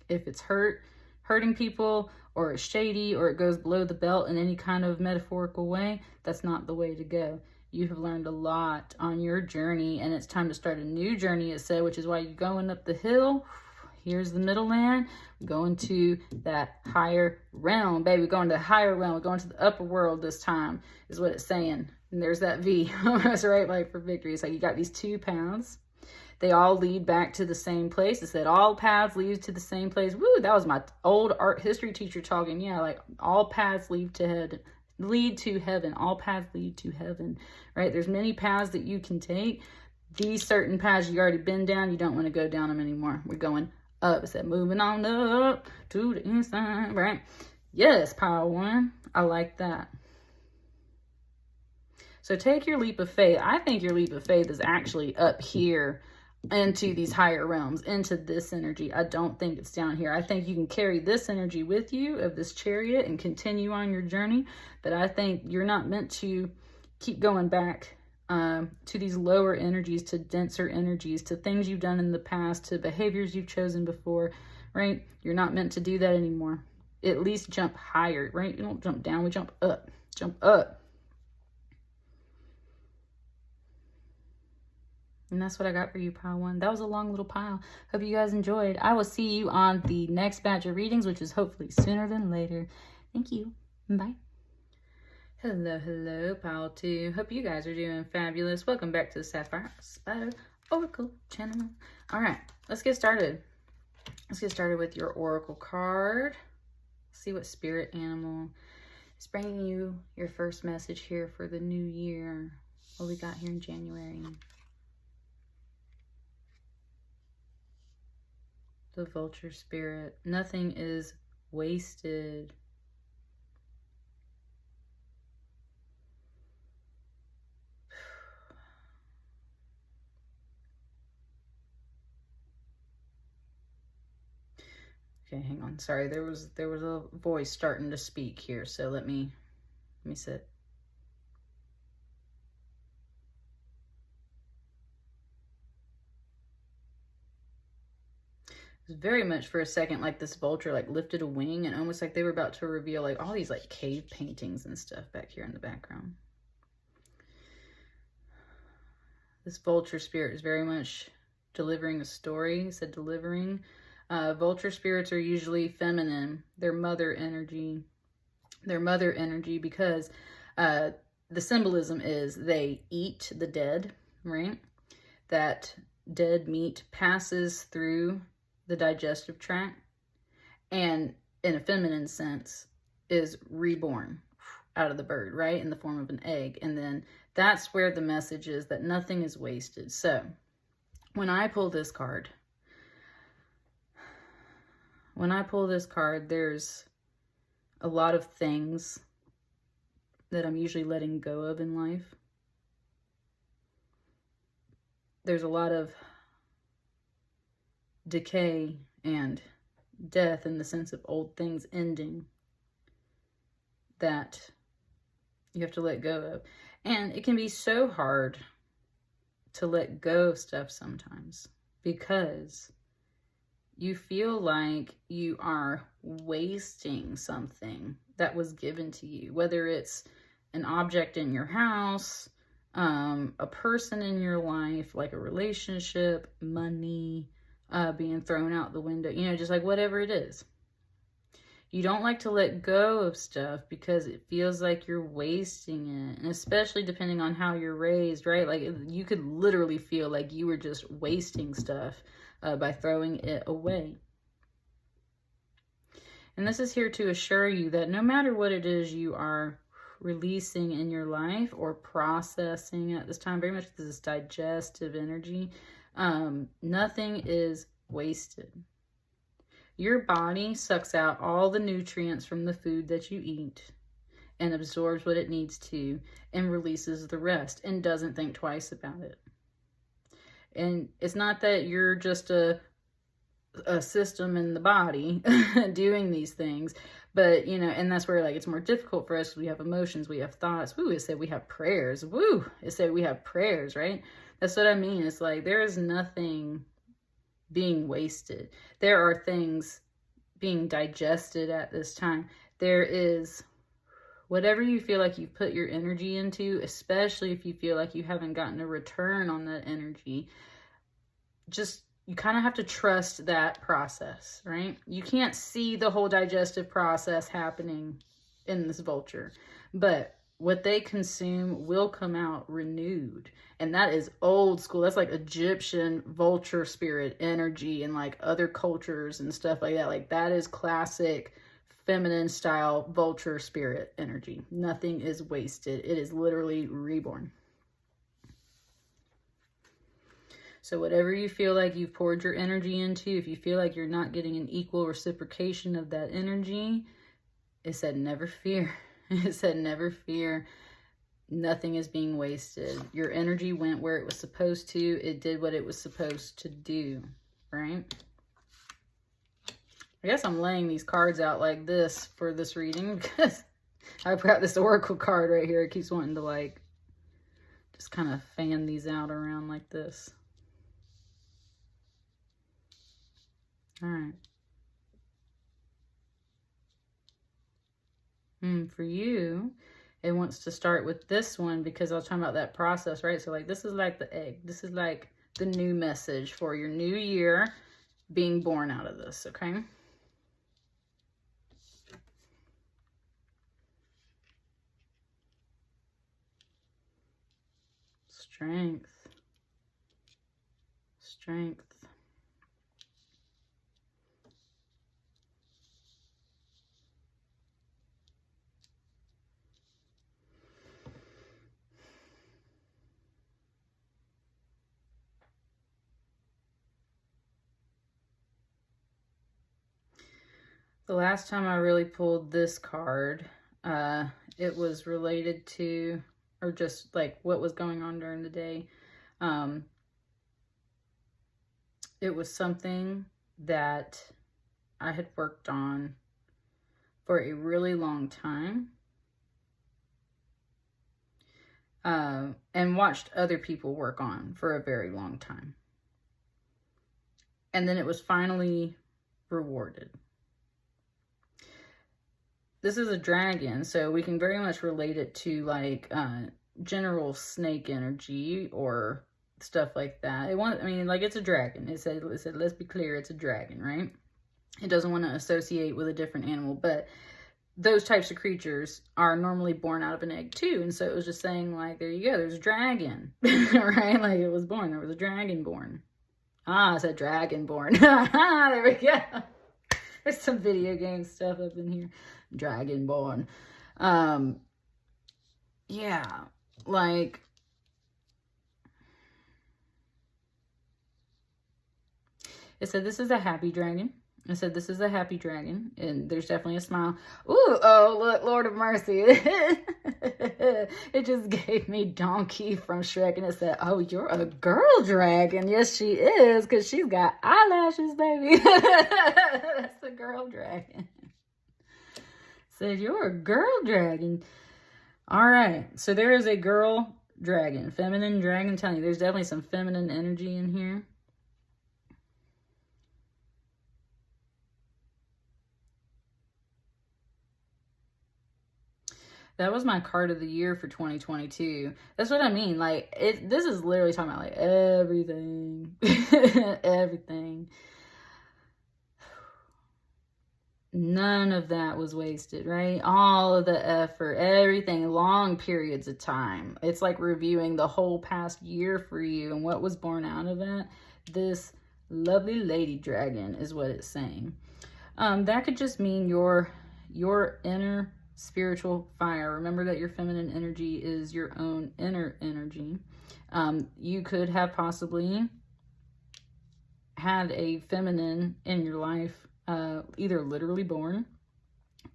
If it's hurting people, or it's shady, or it goes below the belt in any kind of metaphorical way, that's not the way to go. You have learned a lot on your journey, and it's time to start a new journey, it said, which is why you're going up the hill. Here's the middle land. We're going to that higher realm, baby. We're going to the higher realm. We're going to the upper world this time, is what it's saying. And there's that V. That's right, like for victory. It's like you got these two paths. They all lead back to the same place. It said all paths lead to the same place. Woo, that was my old art history teacher talking. Yeah, like all paths lead to heaven. All paths lead to heaven, right? There's many paths that you can take. These certain paths you've already been down, you don't want to go down them anymore. We're going up. It said moving on up to the inside, right? Yes, pile one. I like that. So take your leap of faith. I think your leap of faith is actually up here into these higher realms, into this energy. I don't think it's down here. I think you can carry this energy with you of this chariot and continue on your journey. But I think you're not meant to keep going back to these lower energies, to denser energies, to things you've done in the past, to behaviors you've chosen before, right? You're not meant to do that anymore. At least jump higher, right? You don't jump down, we jump up. Jump up. And that's what I got for you, pile one. That was a long little pile. Hope you guys enjoyed. I will see you on the next batch of readings, which is hopefully sooner than later. Thank you. Bye. Hello, pile two. Hope you guys are doing fabulous. Welcome back to the Sapphire Spider Oracle channel. All right, let's get started. Let's get started with your Oracle card. See what spirit animal is bringing you your first message here for the new year. What we got here in January. The vulture spirit. Nothing is wasted. Okay, hang on. Sorry, there was a voice starting to speak here, so let me sit. It was very much for a second like this vulture like lifted a wing and almost like they were about to reveal like all these like cave paintings and stuff back here in the background. This vulture spirit is very much delivering a story. It said delivering. Vulture spirits are usually feminine. They're mother energy. They're mother energy because the symbolism is they eat the dead, right? That dead meat passes through the digestive tract and in a feminine sense is reborn out of the bird, right? In the form of an egg. And then that's where the message is that nothing is wasted. So when I pull this card, there's a lot of things that I'm usually letting go of in life. There's a lot of decay and death in the sense of old things ending that you have to let go of. And it can be so hard to let go of stuff sometimes because you feel like you are wasting something that was given to you, whether it's an object in your house, a person in your life, like a relationship, money, being thrown out the window, you know, just like whatever it is. You don't like to let go of stuff because it feels like you're wasting it. And especially depending on how you're raised, right? Like you could literally feel like you were just wasting stuff by throwing it away. And this is here to assure you that no matter what it is you are releasing in your life or processing at this time, very much this digestive energy, nothing is wasted. Your body sucks out all the nutrients from the food that you eat and absorbs what it needs to and releases the rest and doesn't think twice about it. And it's not that you're just a system in the body doing these things, but you know, and that's where like it's more difficult for us. We have emotions, we have thoughts. Woo, it said we have prayers. Woo, it said we have prayers, right? That's what I mean. It's like there is nothing being wasted. There are things being digested at this time. There is whatever you feel like you've put your energy into, especially if you feel like you haven't gotten a return on that energy, just you kind of have to trust that process, right? You can't see the whole digestive process happening in this vulture, but what they consume will come out renewed. And that is old school. That's like Egyptian vulture spirit energy and like other cultures and stuff like that. Like that is classic feminine style vulture spirit energy. Nothing is wasted. It is literally reborn. So whatever you feel like you've poured your energy into, if you feel like you're not getting an equal reciprocation of that energy, it said never fear. It said never fear. Nothing is being wasted. Your energy went where it was supposed to. It did what it was supposed to do, right? I guess I'm laying these cards out like this for this reading because I've got this oracle card right here. It keeps wanting to like just kind of fan these out around like this. All right. For you, it wants to start with this one because I was talking about that process, right? So like this is like the egg. This is like the new message for your new year being born out of this, okay? Strength. Strength. The last time I really pulled this card, it was related to, or just like what was going on during the day. It was something that I had worked on for a really long time. And watched other people work on for a very long time. And then it was finally rewarded. This is a dragon, so we can very much relate it to like general snake energy or stuff like that. It's a dragon. It said, let's be clear, it's a dragon, right? It doesn't want to associate with a different animal, but those types of creatures are normally born out of an egg too. And so it was just saying, like, there you go, there's a dragon, right? Like, it was born, there was a dragon born. I said dragon born. There we go. There's some video game stuff up in here. Dragon born. Yeah, like, it said this is a happy dragon. I said, this is a happy dragon, and there's definitely a smile. Ooh, oh, look, Lord of Mercy. It just gave me Donkey from Shrek, and it said, oh, you're a girl dragon. Yes, she is, because she's got eyelashes, baby. That's the girl dragon. Said, you're a girl dragon. All right, so there is a girl dragon, feminine dragon. I'm telling you, there's definitely some feminine energy in here. That was my card of the year for 2022. That's what I mean. Like, this is literally talking about, like, everything. Everything. None of that was wasted, right? All of the effort, everything, long periods of time. It's like reviewing the whole past year for you and what was born out of it. This lovely lady dragon is what it's saying. That could just mean your inner spiritual fire. Remember that your feminine energy is your own inner energy. You could have possibly had a feminine in your life, either literally born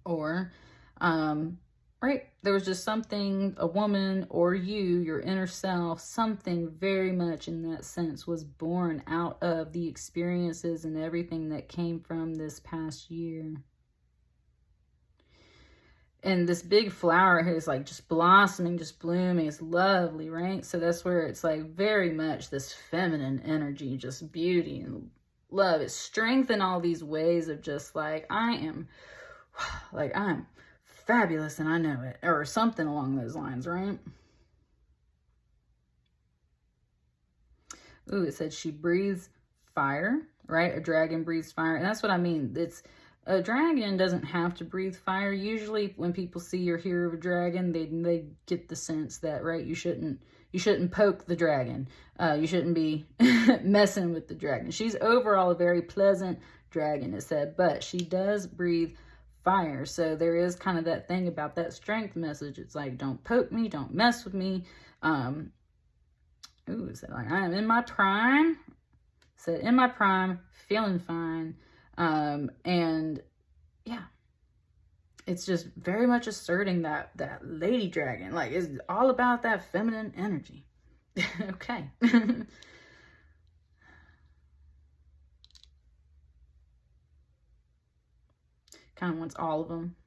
or, right, there was just something, a woman or you, your inner self, something very much in that sense was born out of the experiences and everything that came from this past year. And this big flower is like just blossoming, just blooming. It's lovely, right? So that's where it's like very much this feminine energy, just beauty and love. It's strength in all these ways of just like, I'm fabulous and I know it. Or something along those lines, right? Ooh, it said she breathes fire, right? A dragon breathes fire. And that's what I mean. A dragon doesn't have to breathe fire. Usually when people see or hear of a dragon, they get the sense that, right, you shouldn't poke the dragon. You shouldn't be messing with the dragon. She's overall a very pleasant dragon, it said, but she does breathe fire. So there is kind of that thing about that strength message. It's like, don't poke me, don't mess with me. Ooh, is that like, I am in my prime. Said in my prime, feeling fine. And yeah, it's just very much asserting that lady dragon, like, it's all about that feminine energy. Okay. Kind of wants all of them.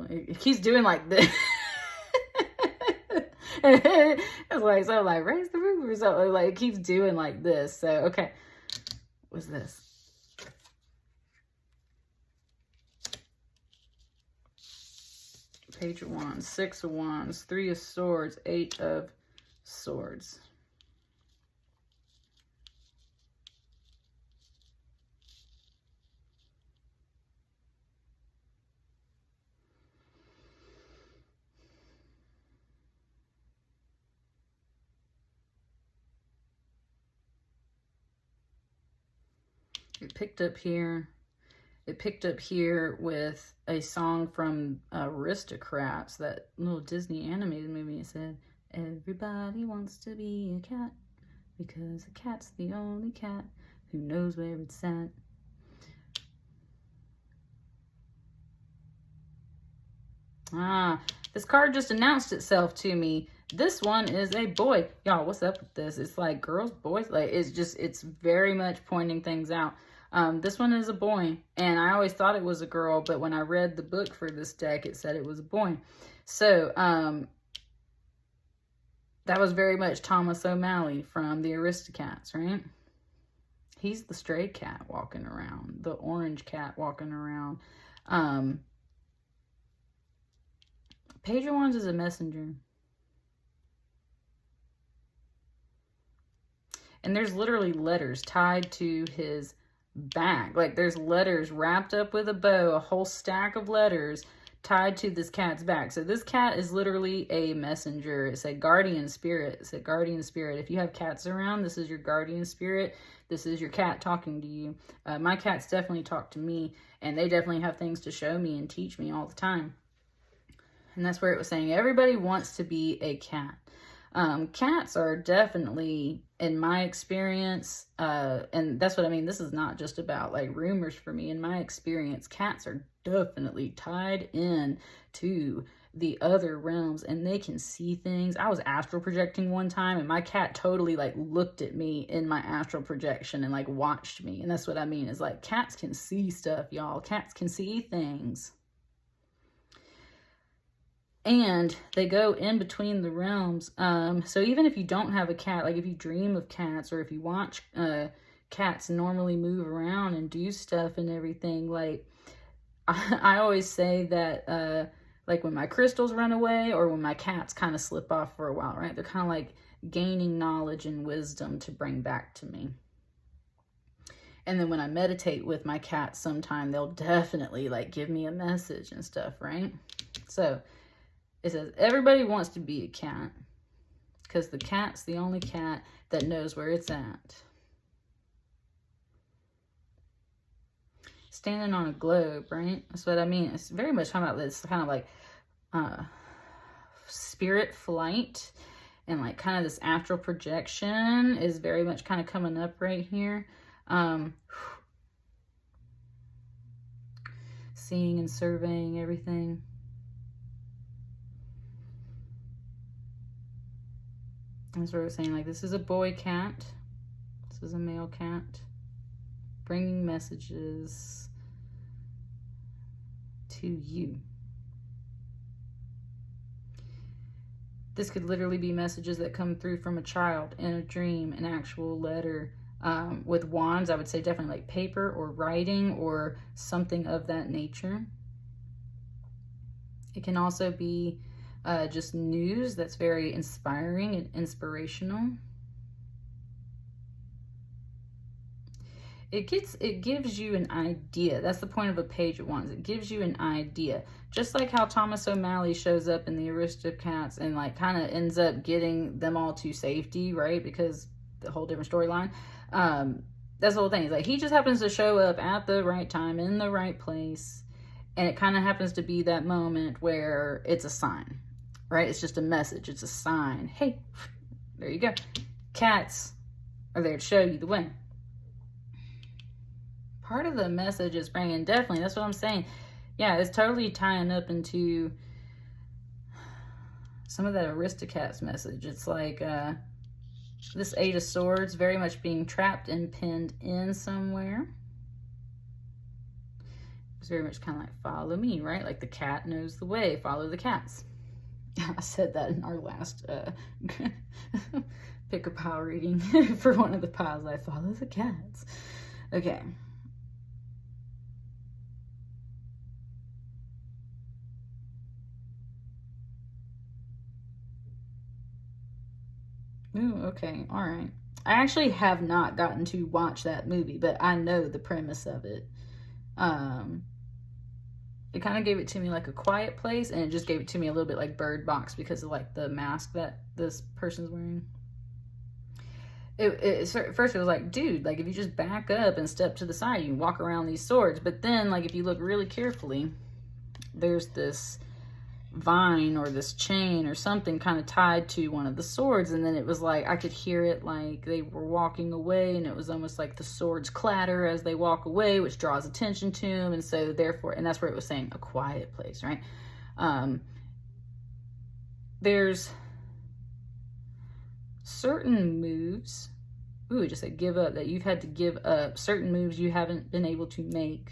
It keeps doing like this. It's like, so like, raise the roof or something. Like, it keeps doing like this. So, okay. What's this? Page of Wands, 6 of Wands, 3 of Swords, 8 of Swords. It picked up here. It picked up here with a song from Aristocrats, that little Disney animated movie. It said, everybody wants to be a cat because a cat's the only cat who knows where it's at. This card just announced itself to me. This one is a boy. Y'all, what's up with this? It's like girls, boys. Like, it's very much pointing things out. This one is a boy, and I always thought it was a girl, but when I read the book for this deck, it said it was a boy. So, that was very much Thomas O'Malley from the Aristocats, right? He's the stray cat walking around, the orange cat walking around. Page of Wands is a messenger. And there's literally letters tied to his back. Like there's letters wrapped up with a bow, a whole stack of letters tied to this cat's back. So this cat is literally a messenger. It's a guardian spirit. It's a guardian spirit. If you have cats around, this is your guardian spirit. This is your cat talking to you. My cats definitely talk to me, and they definitely have things to show me and teach me all the time. And that's where it was saying everybody wants to be a cat. Cats are definitely, in my experience, and that's what I mean, this is not just about like rumors for me. In my experience, cats are definitely tied in to the other realms, and they can see things. I was astral projecting one time, and my cat totally like looked at me in my astral projection and like watched me. And that's what I mean, is like cats can see stuff, y'all. Cats can see things. And they go in between the realms. So even if you don't have a cat, like if you dream of cats, or if you watch cats normally move around and do stuff and everything, like I always say that like when my crystals run away, or when my cats kind of slip off for a while, right? They're kind of like gaining knowledge and wisdom to bring back to me. And then when I meditate with my cats sometime, they'll definitely like give me a message and stuff, right? So it says everybody wants to be a cat, because the cat's the only cat that knows where it's at. Standing on a globe, right? That's what I mean. It's very much talking about this kind of like spirit flight, and like kind of this astral projection is very much kind of coming up right here. Seeing and surveying everything. That's what I was saying, like this is a boy cat, this is a male cat, bringing messages to you. This could literally be messages that come through from a child in a dream, an actual letter. With wands, I would say definitely like paper or writing or something of that nature. It can also be just news that's very inspiring and inspirational. It gives you an idea. That's the point of a page of wands. It gives you an idea. Just like how Thomas O'Malley shows up in the Aristocats and like kind of ends up getting them all to safety, right? Because the whole different storyline. That's the whole thing. It's like he just happens to show up at the right time in the right place. And it kind of happens to be that moment where it's a sign, right? It's just a message. It's a sign. Hey, there you go. Cats are there to show you the way. Part of the message is bringing, definitely, that's what I'm saying. Yeah, it's totally tying up into some of that Aristocats message. It's like this Eight of Swords very much being trapped and pinned in somewhere. It's very much kind of like follow me, right? Like the cat knows the way, follow the cats. I said that in our last pick a pile reading for one of the piles. I follow the cats. Okay. Ooh, okay, all right. I actually have not gotten to watch that movie, but I know the premise of it. It kind of gave it to me like A Quiet Place, and it just gave it to me a little bit like Bird Box because of like the mask that this person's wearing. First it was like, dude, like if you just back up and step to the side, you can walk around these swords. But then like if you look really carefully, there's this vine or this chain or something kind of tied to one of the swords, and then it was like I could hear it like they were walking away, and it was almost like the swords clatter as they walk away, which draws attention to them. And so therefore, and that's where it was saying A Quiet Place, right? There's certain moves ooh, it just said give up, that you've had to give up certain moves you haven't been able to make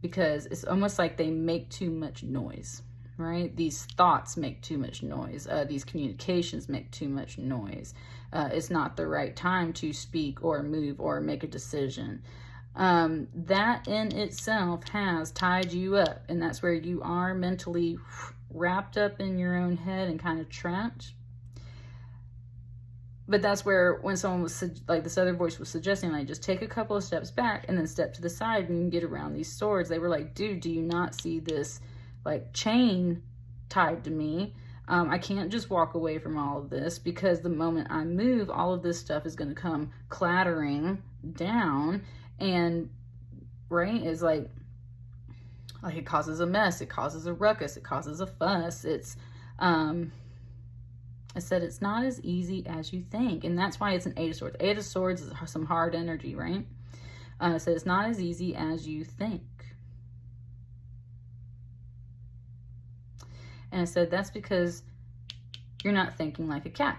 because it's almost like they make too much noise, right? These thoughts make too much noise. These communications make too much noise. It's not the right time to speak or move or make a decision. That in itself has tied you up, and that's where you are mentally wrapped up in your own head and kind of trapped. But that's where, when someone was like, this other voice was suggesting, like, just take a couple of steps back and then step to the side and you can get around these swords. They were like, dude, do you not see this like chain tied to me? I can't just walk away from all of this, because the moment I move, all of this stuff is going to come clattering down, and right, is like it causes a mess, it causes a ruckus, it causes a fuss. It's I said it's not as easy as you think, and that's why it's an Eight of Swords. Eight of Swords is some hard energy, right? I said it's not as easy as you think. And I said that's because you're not thinking like a cat,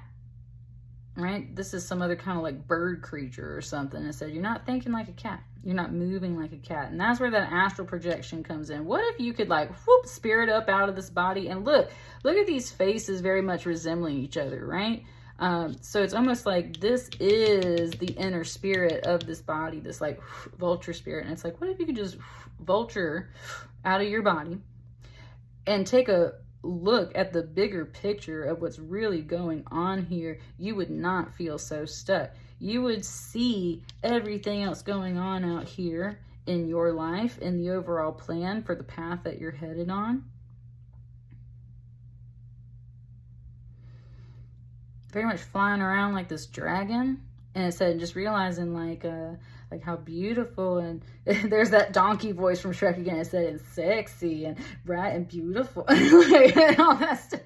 right? This is some other kind of like bird creature or something. I said you're not thinking like a cat. You're not moving like a cat. And that's where that astral projection comes in. What if you could like whoop, spirit up out of this body and look at these faces very much resembling each other, right? So it's almost like this is the inner spirit of this body, this like vulture spirit. And it's like, what if you could just vulture out of your body and take a look at the bigger picture of what's really going on here? You would not feel so stuck. You would see everything else going on out here in your life, in the overall plan for the path that you're headed on. Very much flying around like this dragon. And it said, just realizing like how beautiful, and there's that donkey voice from Shrek again. It said it's sexy and bright and beautiful, like, all that stuff.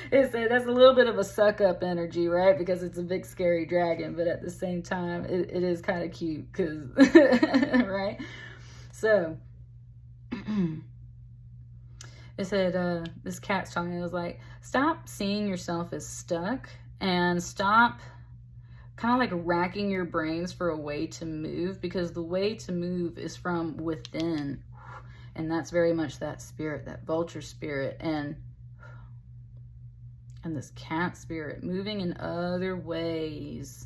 It said that's a little bit of a suck up energy, right? Because it's a big scary dragon, but at the same time, it is kind of cute, because right? So it said this cat's telling me, it was like, stop seeing yourself as stuck and stop kind of like racking your brains for a way to move, because the way to move is from within. And that's very much that spirit, that vulture spirit, and this cat spirit, moving in other ways,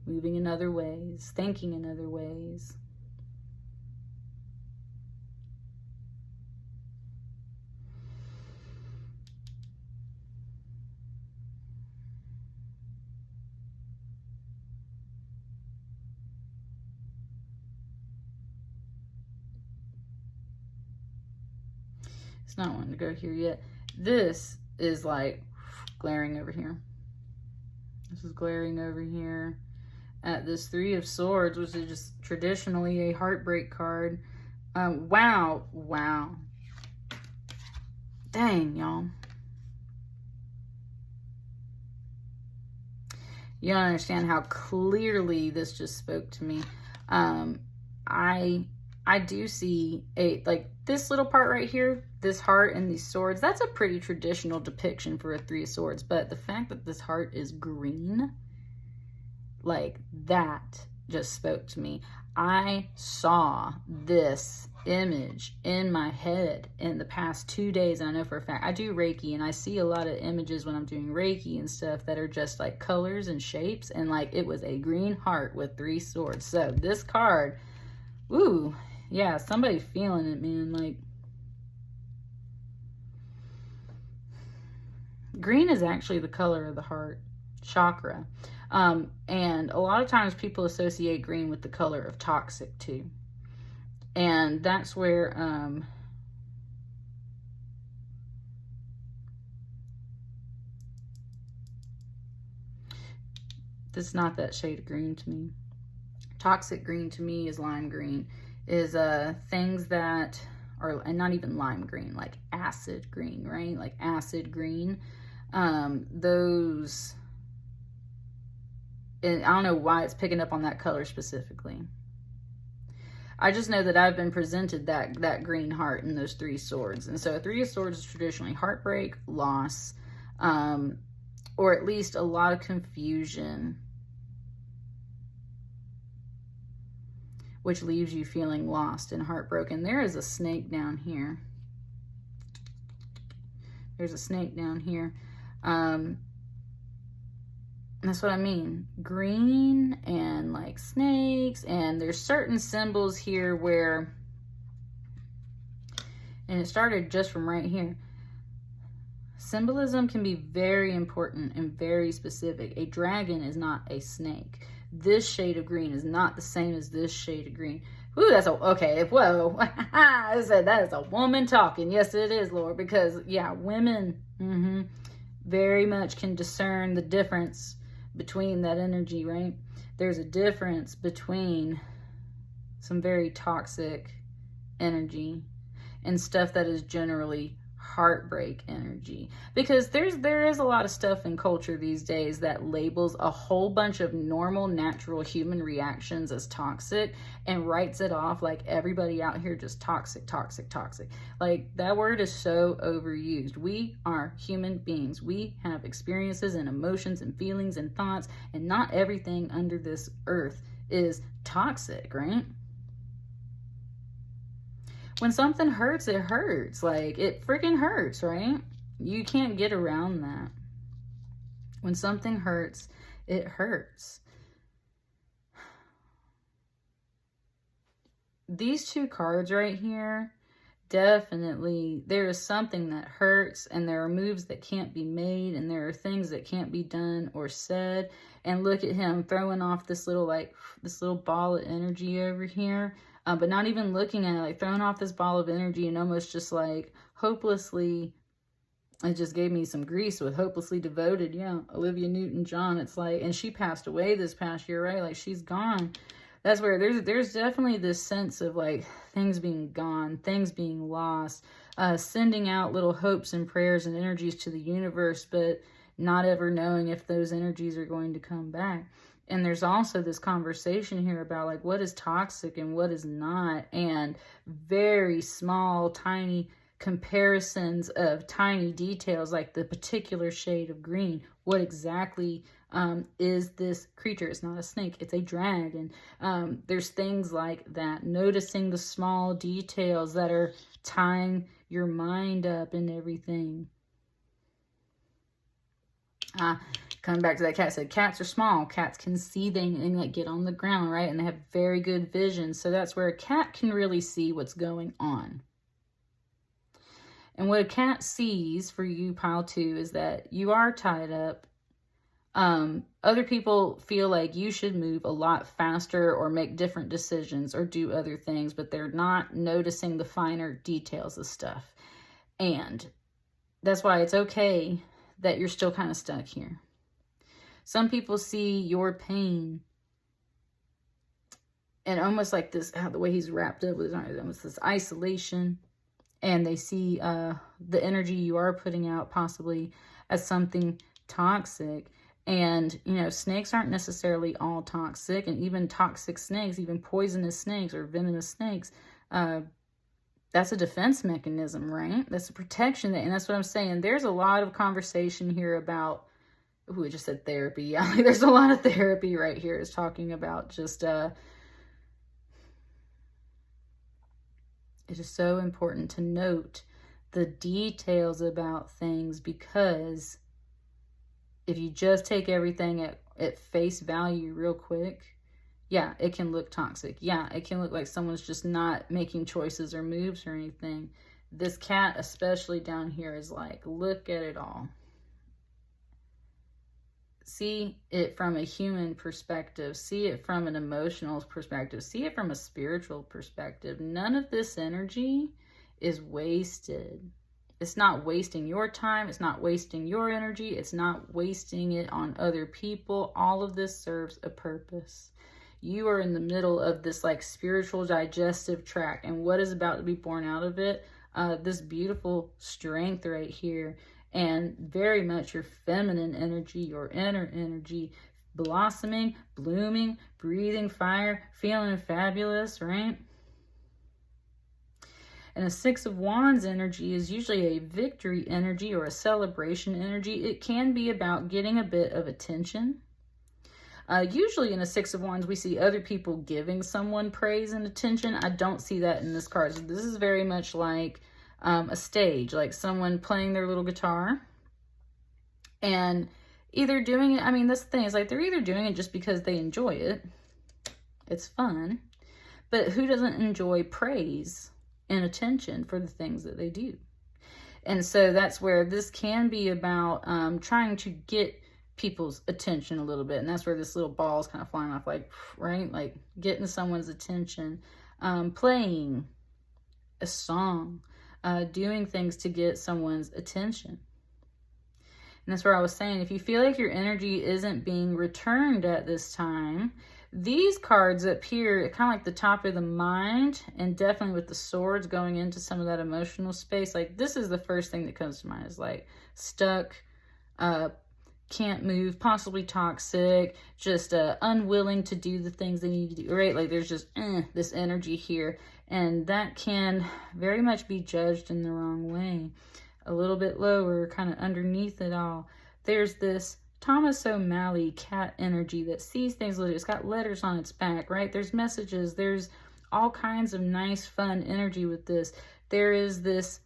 thinking in other ways. It's not wanting to go here yet. This is like glaring over here. This is glaring over here at this Three of Swords, which is just traditionally a heartbreak card. Wow. Dang, y'all. You don't understand how clearly this just spoke to me. I do see like this little part right here, this heart and these swords, that's a pretty traditional depiction for a Three of Swords. But the fact that this heart is green, like that just spoke to me. I saw this image in my head in the past 2 days. And I know for a fact, I do Reiki, and I see a lot of images when I'm doing Reiki and stuff that are just like colors and shapes. And like it was a green heart with 3 swords. So this card, ooh, yeah, somebody feeling it, man. Like, green is actually the color of the heart chakra. And a lot of times people associate green with the color of toxic too. And that's where, this is not that shade of green to me. Toxic green to me is lime green, is things that are, and not even lime green, like acid green, right? Like acid green. Those, and I don't know why it's picking up on that color specifically. I just know that I've been presented that green heart in those 3 swords. And so a 3 of Swords is traditionally heartbreak, loss, or at least a lot of confusion, which leaves you feeling lost and heartbroken. There is a snake down here. There's a snake down here. That's what I mean. Green and like snakes, and there's certain symbols here where, and it started just from right here. Symbolism can be very important and very specific. A dragon is not a snake. This shade of green is not the same as this shade of green. Ooh, that's okay. Whoa. I said that is a woman talking. Yes, it is, Lord. Because, yeah, women very much can discern the difference between that energy, right? There's a difference between some very toxic energy and stuff that is generally heartbreak energy, because there is a lot of stuff in culture these days that labels a whole bunch of normal, natural human reactions as toxic and writes it off like everybody out here just toxic. Like, that word is so overused. We are human beings. We have experiences and emotions and feelings and thoughts, and not everything under this earth is toxic, right? When something hurts, it hurts. Like, it freaking hurts, right? You can't get around that. When something hurts, it hurts. These two cards right here, definitely, there is something that hurts, and there are moves that can't be made, and there are things that can't be done or said. And look at him throwing off this little ball of energy over here. But not even looking at it, like throwing off this ball of energy and almost just like hopelessly, it just gave me some grease with hopelessly devoted. Yeah, Olivia Newton-John. It's like, and she passed away this past year, right? Like, she's gone. That's where there's definitely this sense of like things being gone, things being lost, sending out little hopes and prayers and energies to the universe, but not ever knowing if those energies are going to come back. And there's also this conversation here about like what is toxic and what is not, and very small, tiny comparisons of tiny details, like the particular shade of green. What exactly is this creature? It's not a snake, it's a dragon. There's things like that, noticing the small details that are tying your mind up and everything. Coming back to that cat, said cats are small. Cats can see things and like get on the ground, right? And they have very good vision. So that's where a cat can really see what's going on. And what a cat sees for you, pile 2, is that you are tied up. Other people feel like you should move a lot faster or make different decisions or do other things, but they're not noticing the finer details of stuff. And that's why it's okay that you're still kind of stuck here. Some people see your pain and almost like this, the way he's wrapped up with almost this isolation, and they see the energy you are putting out possibly as something toxic. And, you know, snakes aren't necessarily all toxic, and even toxic snakes, even poisonous snakes or venomous snakes, that's a defense mechanism, right? That's a protection. And that's what I'm saying. There's a lot of conversation here about, we just said therapy. Yeah, like there's a lot of therapy right here. It's talking about just, it is so important to note the details about things, because if you just take everything at face value real quick, yeah, it can look toxic. Yeah, it can look like someone's just not making choices or moves or anything. This cat, especially down here, is like, look at it all. See it from a human perspective. See it from an emotional perspective. See it from a spiritual perspective. None of this energy is wasted. It's not wasting your time. It's not wasting your energy. It's not wasting it on other people. All of this serves a purpose. You are in the middle of this like spiritual digestive tract, and what is about to be born out of it? This beautiful strength right here, and very much your feminine energy, your inner energy, blossoming, blooming, breathing fire, feeling fabulous, right? And a Six of Wands energy is usually a victory energy or a celebration energy. It can be about getting a bit of attention. Usually in a Six of Wands, we see other people giving someone praise and attention. I don't see that in this card. So this is very much like a stage, like someone playing their little guitar and either doing it, I mean, that's the thing, is like they're either doing it just because they enjoy it. It's fun. But who doesn't enjoy praise and attention for the things that they do? And so that's where this can be about trying to get people's attention a little bit. And that's where this little ball is kind of flying off, like, right? Like getting someone's attention, playing a song, doing things to get someone's attention. And that's where I was saying, if you feel like your energy isn't being returned at this time, these cards up here, kind of like the top of the mind, and definitely with the swords going into some of that emotional space, like this is the first thing that comes to mind, is like stuck, can't move, possibly toxic, just unwilling to do the things they need to do, right? Like there's just this energy here, and that can very much be judged in the wrong way. A little bit lower, kind of underneath it all, there's this Thomas O'Malley cat energy that sees things. It's got letters on its back, right? There's messages. There's all kinds of nice, fun energy with this. There is this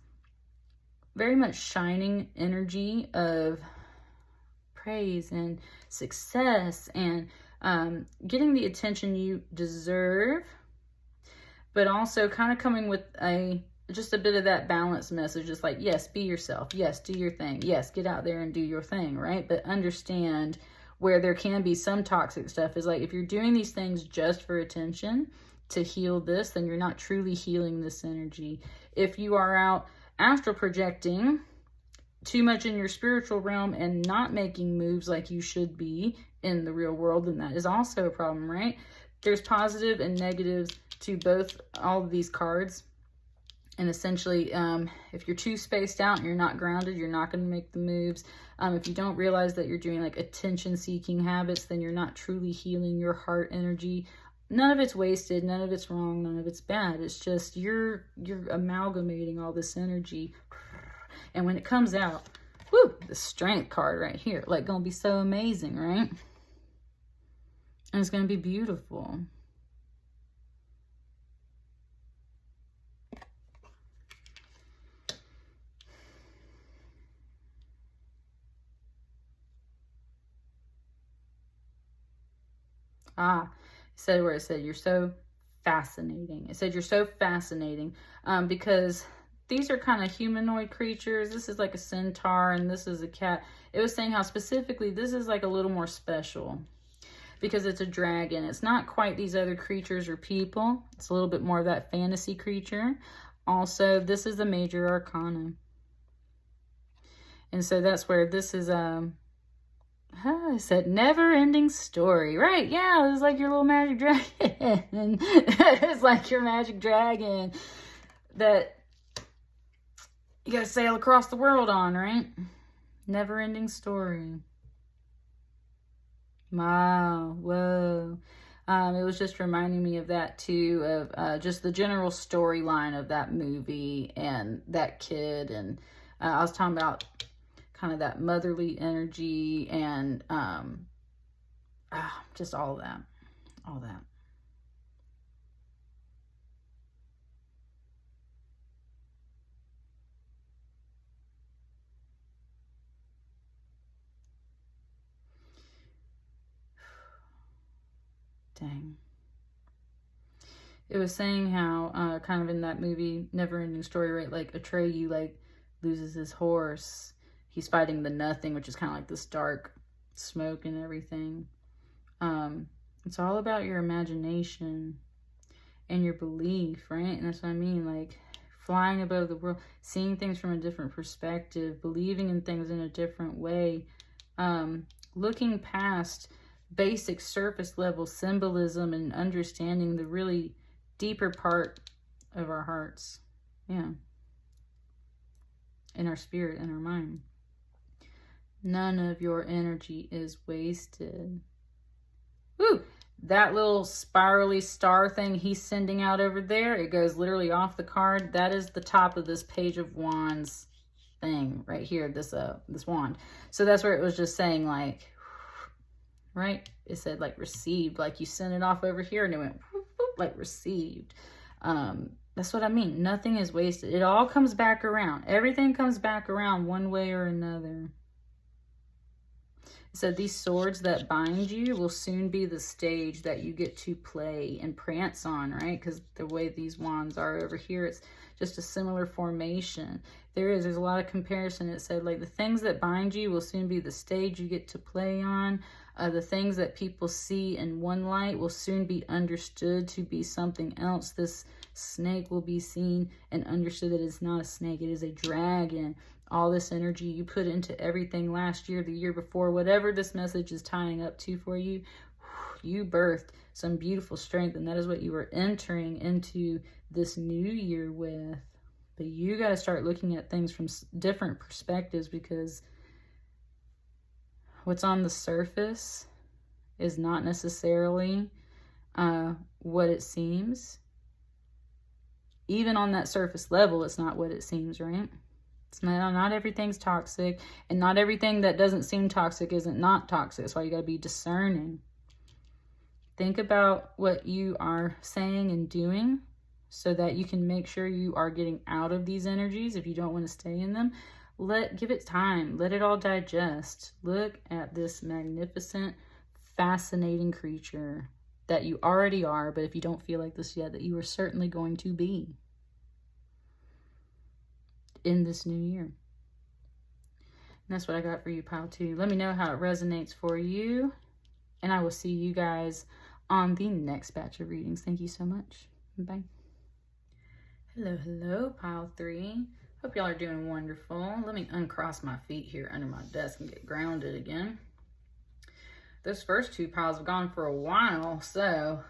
very much shining energy of praise and success and getting the attention you deserve, but also kind of coming with just a bit of that balance message. It's like, yes, be yourself. Yes, do your thing. Yes, get out there and do your thing, right? But understand where there can be some toxic stuff is like, if you're doing these things just for attention to heal this, then you're not truly healing this energy. If you are out astral projecting too much in your spiritual realm and not making moves like you should be in the real world, then that is also a problem, right? There's positive and negatives to both all of these cards. And essentially, if you're too spaced out and you're not grounded, you're not going to make the moves. If you don't realize that you're doing like attention-seeking habits, then you're not truly healing your heart energy. None of it's wasted. None of it's wrong. None of it's bad. It's just you're amalgamating all this energy. And when it comes out, whoo, the Strength card right here, like going to be so amazing, right? And it's going to be beautiful. It said where it said, you're so fascinating. It said, you're so fascinating because these are kind of humanoid creatures. This is like a centaur and this is a cat. It was saying how specifically this is like a little more special because it's a dragon. It's not quite these other creatures or people. It's a little bit more of that fantasy creature. Also, this is the major arcana. And so that's where this is, I said never-ending story, right? Yeah, it was like your little magic dragon. It's like your magic dragon that you gotta sail across the world on, right? Never-ending story. Wow, whoa. It was just reminding me of that too, of just the general storyline of that movie and that kid. And I was talking about kind of that motherly energy and just all that. Dang. It was saying how kind of in that movie, Never-Ending Story, right? Like Atreyu like loses his horse. He's fighting the nothing, which is kind of like this dark smoke and everything. It's all about your imagination and your belief, right? And that's what I mean, like flying above the world, seeing things from a different perspective, believing in things in a different way, looking past basic surface level symbolism and understanding the really deeper part of our hearts. Yeah. In our spirit and our mind. None of your energy is wasted. Woo! that little spirally star thing he's sending out over there, it goes literally off the card. That is the top of this Page of Wands thing right here, this wand. So that's where it was just saying, like, right? It said like received, like you sent it off over here and it went whoop, whoop, like received. That's what I mean. Nothing is wasted. It all comes back around. Everything comes back around one way or another. It said these swords that bind you will soon be the stage that you get to play and prance on, right? Because the way these wands are over here, it's just a similar formation. There's a lot of comparison. It said like the things that bind you will soon be the stage you get to play on. The things that people see in one light will soon be understood to be something else. This snake will be seen and understood that it's not a snake, it is a dragon. All this energy you put into everything last year, the year before, whatever this message is tying up to for you, you birthed some beautiful strength, and that is what you were entering into this new year with. But you got to start looking at things from different perspectives, because what's on the surface is not necessarily what it seems. Even on that surface level, it's not what it seems, right? It's not everything's toxic, and not everything that doesn't seem toxic isn't not toxic. That's why you got to be discerning. Think about what you are saying and doing so that you can make sure you are getting out of these energies if you don't want to stay in them. Give it time. Let it all digest. Look at this magnificent, fascinating creature that you already are, but if you don't feel like this yet, that you are certainly going to be in this new year. And that's what I got for you, pile 2. Let me know how it resonates for you, and I will see you guys on the next batch of readings. Thank you so much. Bye. Hello, pile 3. Hope y'all are doing wonderful. Let me uncross my feet here under my desk and get grounded again. Those first 2 piles have gone for a while, so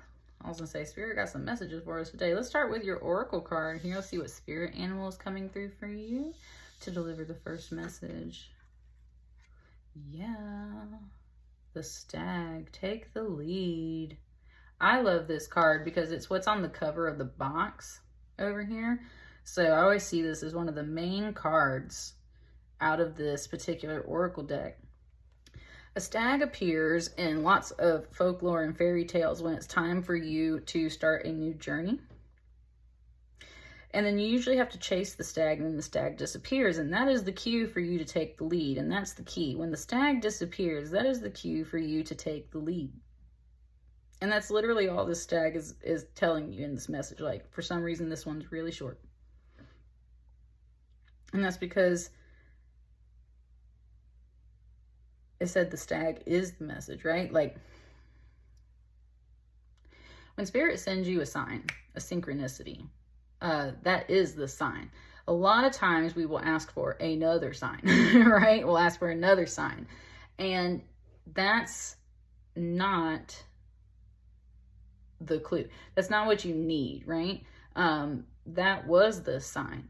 I was going to say, Spirit got some messages for us today. Let's start with your Oracle card here. Let's see what spirit animal is coming through for you to deliver the first message. Yeah. The Stag. Take the lead. I love this card because it's what's on the cover of the box over here. So I always see this as one of the main cards out of this particular Oracle deck. A stag appears in lots of folklore and fairy tales when it's time for you to start a new journey. And then you usually have to chase the stag, and then the stag disappears. And that is the cue for you to take the lead. And that's the key. When the stag disappears, that is the cue for you to take the lead. And that's literally all this stag is telling you in this message. Like, for some reason, this one's really short. And that's because it said the stag is the message, right? Like, when Spirit sends you a sign, a synchronicity, that is the sign. A lot of times we will ask for another sign, right? We'll ask for another sign. And that's not the clue. That's not what you need, right? That was the sign.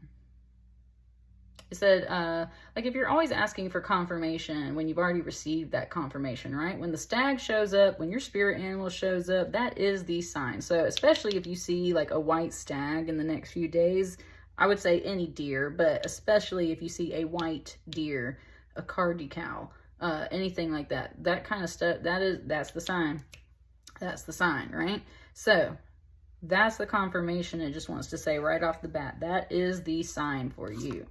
It said, like, if you're always asking for confirmation when you've already received that confirmation, right? When the stag shows up, when your spirit animal shows up, that is the sign. So especially if you see like a white stag in the next few days, I would say any deer, but especially if you see a white deer, a car decal, anything like that, that kind of stuff, that's the sign. That's the sign, right? So that's the confirmation. It just wants to say right off the bat, that is the sign for you.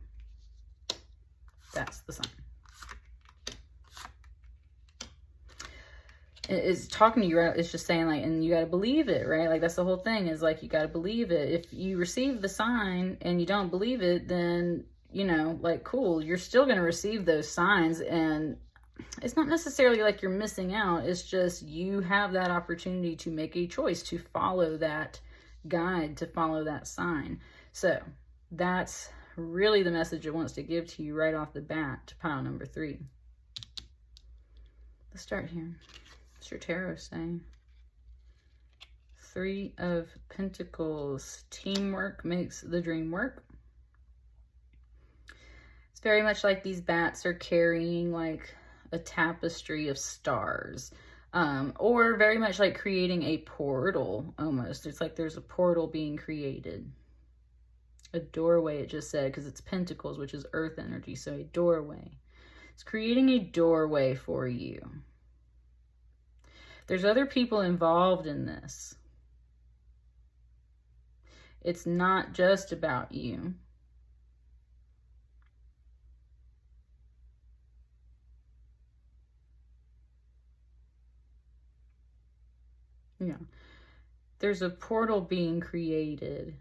That's the sign. It's talking to you, right? It's just saying, like, and you got to believe it, right? Like, that's the whole thing, is like, you got to believe it. If you receive the sign and you don't believe it, then, you know, like, cool, you're still going to receive those signs. And it's not necessarily like you're missing out. It's just you have that opportunity to make a choice to follow that guide, to follow that sign. So that's really the message it wants to give to you right off the bat to pile number 3. Let's start here. What's your tarot saying? 3 of Pentacles. Teamwork makes the dream work. It's very much like these bats are carrying like a tapestry of stars. Or very much like creating a portal almost. It's like there's a portal being created. A doorway, it just said, because it's pentacles, which is earth energy. So a doorway. It's creating a doorway for you. There's other people involved in this. It's not just about you. Yeah. There's a portal being created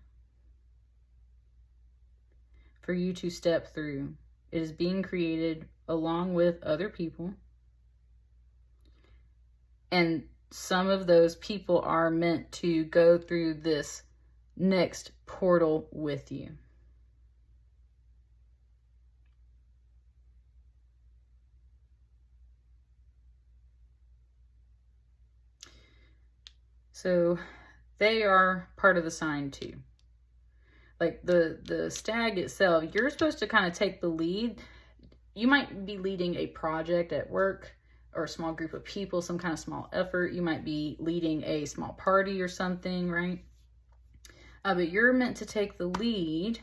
for you to step through. It is being created along with other people. And some of those people are meant to go through this next portal with you. So they are part of the sign too. Like the stag itself, you're supposed to kind of take the lead. You might be leading a project at work or a small group of people, some kind of small effort. You might be leading a small party or something, right? But you're meant to take the lead,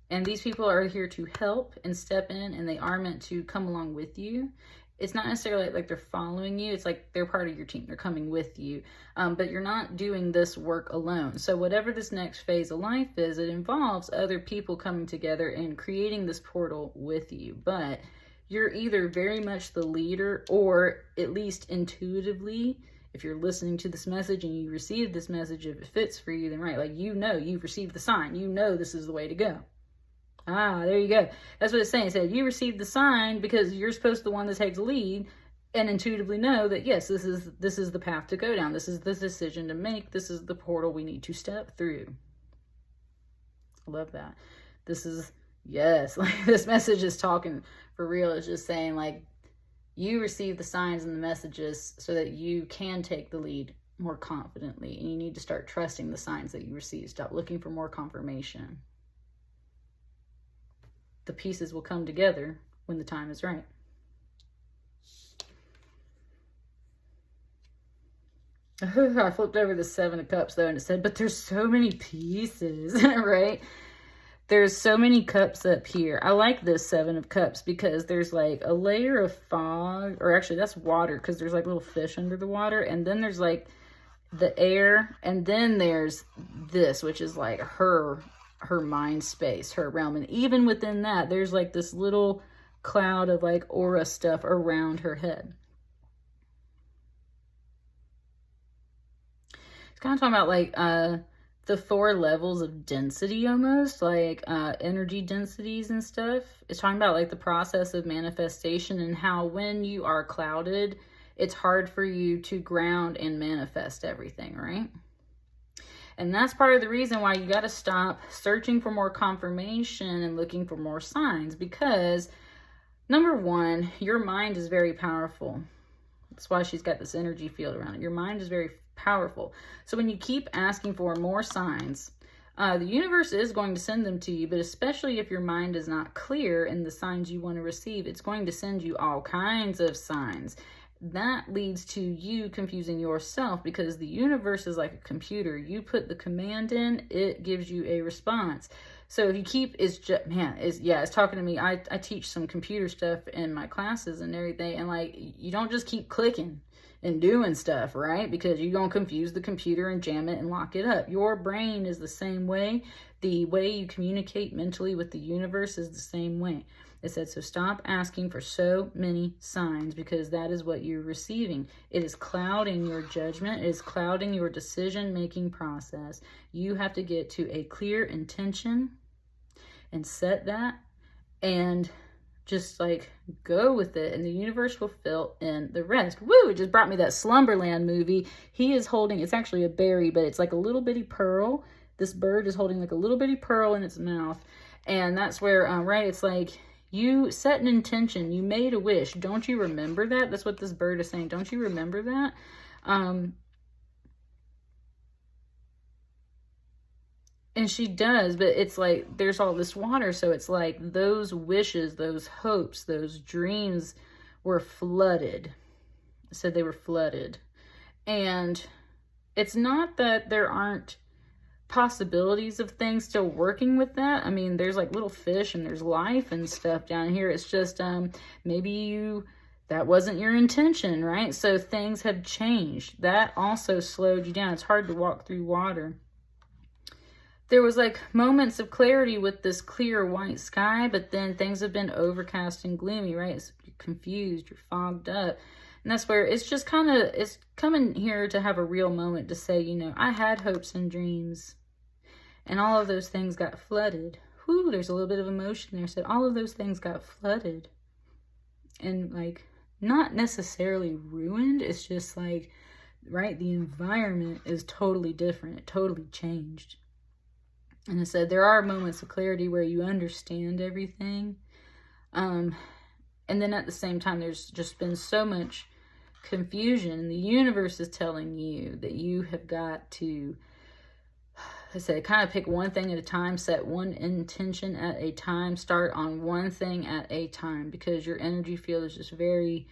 and these people are here to help and step in, and they are meant to come along with you. It's not necessarily like they're following you. It's like they're part of your team. They're coming with you. But you're not doing this work alone. So whatever this next phase of life is, it involves other people coming together and creating this portal with you. But you're either very much the leader, or at least intuitively, if you're listening to this message and you receive this message, if it fits for you, then right, like, you know, you've received the sign. You know this is the way to go. Ah, there you go. That's what it's saying. It said you received the sign because you're supposed to be the one that takes the lead and intuitively know that, yes, this is the path to go down. This is the decision to make. This is the portal we need to step through. I love that. This is, yes, like this message is talking for real. It's just saying, like, you receive the signs and the messages so that you can take the lead more confidently. And you need to start trusting the signs that you receive. Stop looking for more confirmation. The pieces will come together when the time is right. I flipped over the 7 of Cups though, and it said, but there's so many pieces, right? There's so many cups up here. I like this 7 of Cups because there's like a layer of fog, or actually that's water, because there's like little fish under the water, and then there's like the air, and then there's this, which is like her mind space, her realm. And even within that, there's like this little cloud of like aura stuff around her head. It's kind of talking about like the 4 levels of density, almost like energy densities and stuff. It's talking about like the process of manifestation and how when you are clouded, it's hard for you to ground and manifest everything, right? And that's part of the reason why you got to stop searching for more confirmation and looking for more signs, because number one, your mind is very powerful. That's why she's got this energy field around it. Your mind is very powerful. So when you keep asking for more signs, the universe is going to send them to you, but especially if your mind is not clear in the signs you want to receive, it's going to send you all kinds of signs. That leads to you confusing yourself, because the universe is like a computer. You put the command in, it gives you a response. So if you keep, it's just, man, it's talking to me. I teach some computer stuff in my classes and everything, and like, you don't just keep clicking and doing stuff, right? Because you're going to confuse the computer and jam it and lock it up. Your brain is the same way. The way you communicate mentally with the universe is the same way. It said, so stop asking for so many signs, because that is what you're receiving. It is clouding your judgment. It is clouding your decision-making process. You have to get to a clear intention and set that and just like go with it, and the universe will fill in the rest. Woo! It just brought me that Slumberland movie. He is holding, it's actually a berry, but it's like a little bitty pearl. This bird is holding like a little bitty pearl in its mouth. And that's where, right, it's like, you set an intention, you made a wish. Don't you remember that? That's what this bird is saying. Don't you remember that? And she does, but it's like, there's all this water. So it's like those wishes, those hopes, those dreams were flooded. It said they were flooded. And it's not that there aren't possibilities of things still working with that. I mean, there's like little fish and there's life and stuff down here. It's just maybe that wasn't your intention, right? So things have changed. That also slowed you down. It's hard to walk through water. There was like moments of clarity with this clear white sky, but then things have been overcast and gloomy, right? You're confused, you're fogged up. And that's where it's just kind of, it's coming here to have a real moment to say, you know, I had hopes and dreams and all of those things got flooded. Whew, there's a little bit of emotion there. Said all of those things got flooded and like not necessarily ruined. It's just like, right, the environment is totally different. It totally changed. And it said there are moments of clarity where you understand everything. And then at the same time, there's just been so much confusion. The universe is telling you that you have got to, I said, kind of pick one thing at a time, set one intention at a time, start on one thing at a time, because your energy field is just very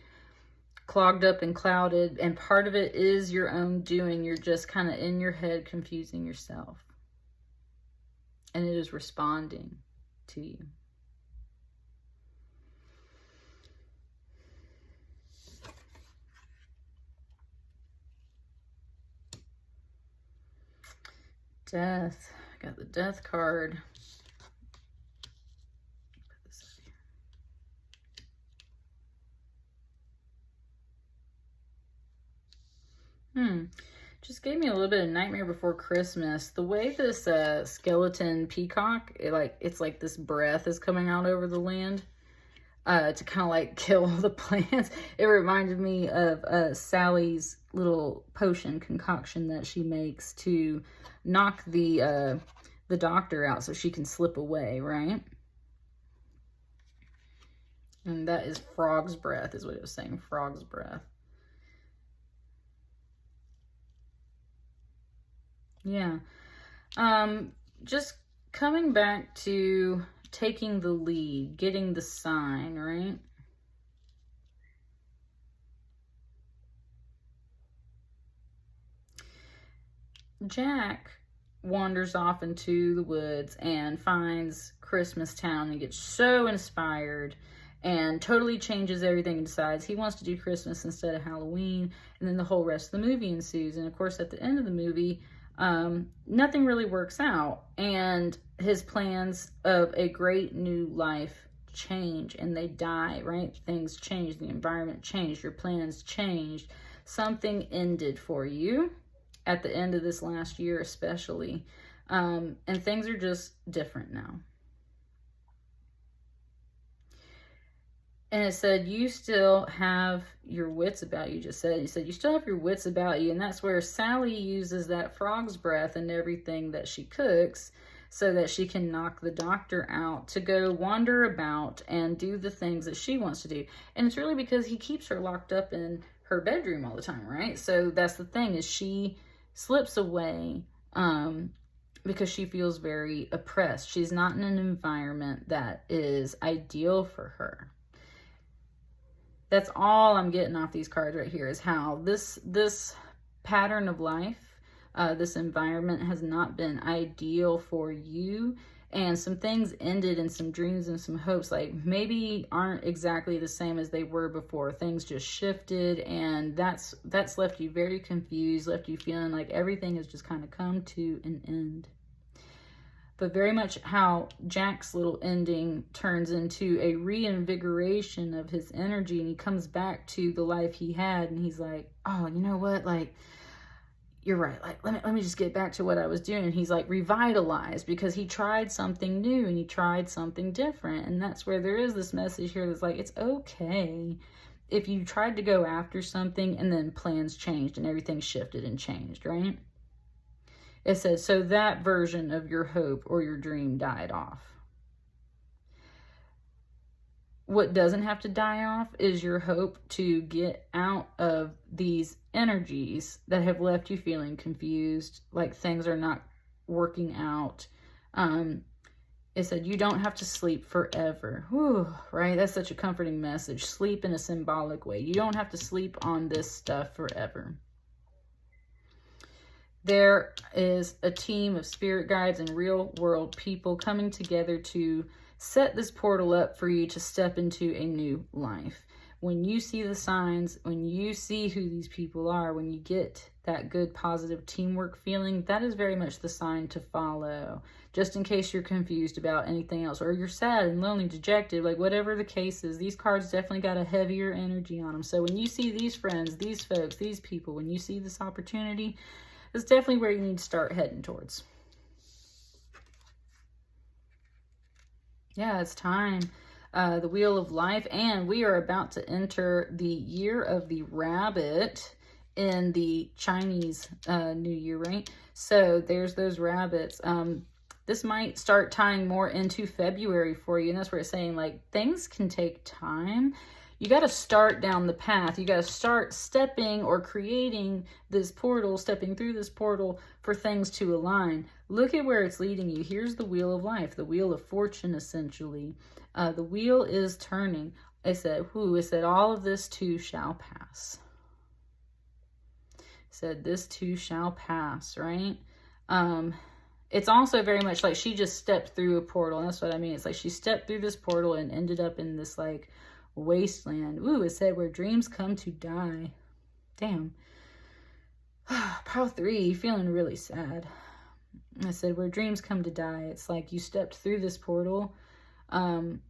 clogged up and clouded. And part of it is your own doing. You're just kind of in your head confusing yourself. And it is responding to you. Death. I got the death card. Put this up here. Just gave me a little bit of Nightmare Before Christmas. The way this skeleton peacock, it's like this breath is coming out over the land to kind of like kill the plants. It reminded me of Sally's little potion concoction that she makes to knock the doctor out so she can slip away, right? And that is frog's breath, is what it was saying, frog's breath. Yeah. Just coming back to taking the lead, getting the sign, right? Jack wanders off into the woods and finds Christmas Town and gets so inspired and totally changes everything and decides he wants to do Christmas instead of Halloween. And then the whole rest of the movie ensues. And of course, at the end of the movie, nothing really works out, and his plans of a great new life change and they die, right? Things change, the environment changed, your plans changed, something ended for you at the end of this last year especially, and things are just different now. And it said, you still have your wits about you, just said. You said, you still have your wits about you. And that's where Sally uses that frog's breath and everything that she cooks so that she can knock the doctor out to go wander about and do the things that she wants to do. And it's really because he keeps her locked up in her bedroom all the time, right? So that's the thing, is she slips away because she feels very oppressed. She's not in an environment that is ideal for her. That's all I'm getting off these cards right here, is how this pattern of life, this environment has not been ideal for you. And some things ended, and some dreams and some hopes like maybe aren't exactly the same as they were before. Things just shifted, and that's left you very confused, left you feeling like everything has just kind of come to an end. But very much how Jack's little ending turns into a reinvigoration of his energy, and he comes back to the life he had, and he's like, oh, you know what, like, you're right, like, let me just get back to what I was doing. And he's like revitalized because he tried something new and he tried something different. And that's where there is this message here that's like, it's okay if you tried to go after something and then plans changed and everything shifted and changed, right? It says, so that version of your hope or your dream died off. What doesn't have to die off is your hope to get out of these energies that have left you feeling confused, like things are not working out. It said, you don't have to sleep forever. Whew, right? That's such a comforting message. Sleep in a symbolic way. You don't have to sleep on this stuff forever. There is a team of spirit guides and real world people coming together to set this portal up for you to step into a new life. When you see the signs, when you see who these people are, when you get that good positive teamwork feeling, that is very much the sign to follow. Just in case you're confused about anything else, or you're sad and lonely, dejected, like whatever the case is, these cards definitely got a heavier energy on them. So when you see these friends, these folks, these people, when you see this opportunity, it's definitely where you need to start heading towards. Yeah, it's time. The Wheel of Life, and we are about to enter the Year of the Rabbit in the Chinese New Year, right? So there's those rabbits. This might start tying more into February for you, and that's where it's saying, like, things can take time. You got to start down the path. You got to start stepping or creating this portal, stepping through this portal for things to align. Look at where it's leading you. Here's the Wheel of Life, the Wheel of Fortune, essentially. The wheel is turning. It said, it said, all of this too shall pass. It said, this too shall pass, right? It's also very much like she just stepped through a portal. And that's what I mean. It's like she stepped through this portal and ended up in this, like, wasteland. Ooh, it said, where dreams come to die. Damn. Pile 3, feeling really sad. I said, where dreams come to die. It's like you stepped through this portal. In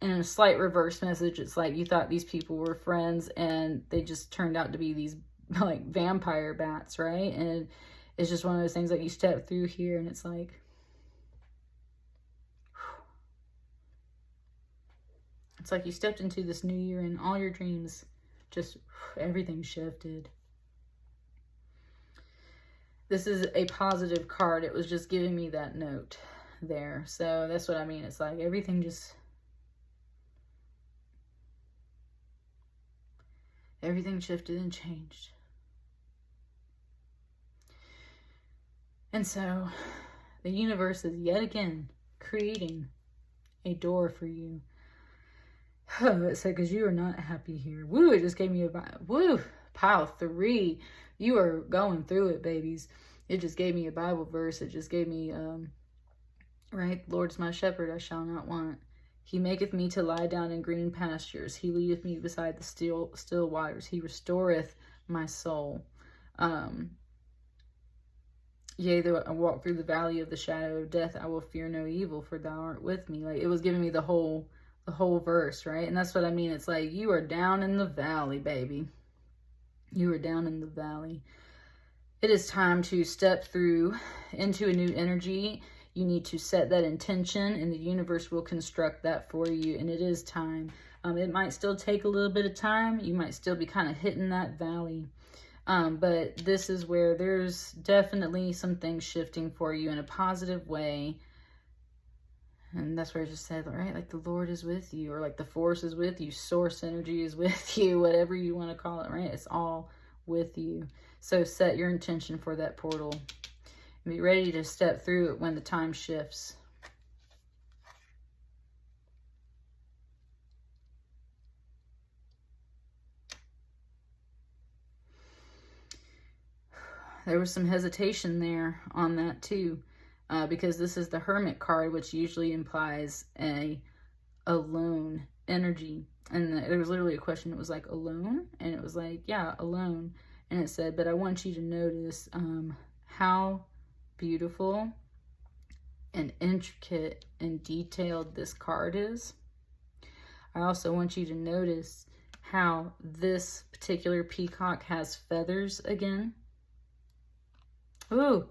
a slight reverse message, it's like you thought these people were friends and they just turned out to be these, like, vampire bats, right? And it's just one of those things that you step through here and it's like, it's like you stepped into this new year and all your dreams, just everything shifted. This is a positive card. It was just giving me that note there. So that's what I mean. It's like everything shifted and changed. And so the universe is yet again creating a door for you. Oh, it said, because you are not happy here. Woo, it just gave me a vibe. Woo, pile 3. You are going through it, babies. It just gave me a Bible verse. It just gave me, right? Lord is my shepherd, I shall not want. He maketh me to lie down in green pastures. He leadeth me beside the still waters. He restoreth my soul. Yea, though I walk through the valley of the shadow of death, I will fear no evil, for thou art with me. Like, it was giving me the whole verse, right? And that's what I mean. It's like, you are down in the valley, baby. You are down in the valley. It is time to step through into a new energy. You need to set that intention, and the universe will construct that for you. And it is time. It might still take a little bit of time. You might still be kind of hitting that valley. But this is where there's definitely some things shifting for you in a positive way. And that's where I just said, right, like the Lord is with you, or like the force is with you, source energy is with you, whatever you want to call it, right? It's all with you. So set your intention for that portal. And be ready to step through it when the time shifts. There was some hesitation there on that too. Because this is the Hermit card, which usually implies a alone energy. And there was literally a question. It was like, alone? And it was like, yeah, alone. And it said, but I want you to notice how beautiful and intricate and detailed this card is. I also want you to notice how this particular peacock has feathers again. Ooh.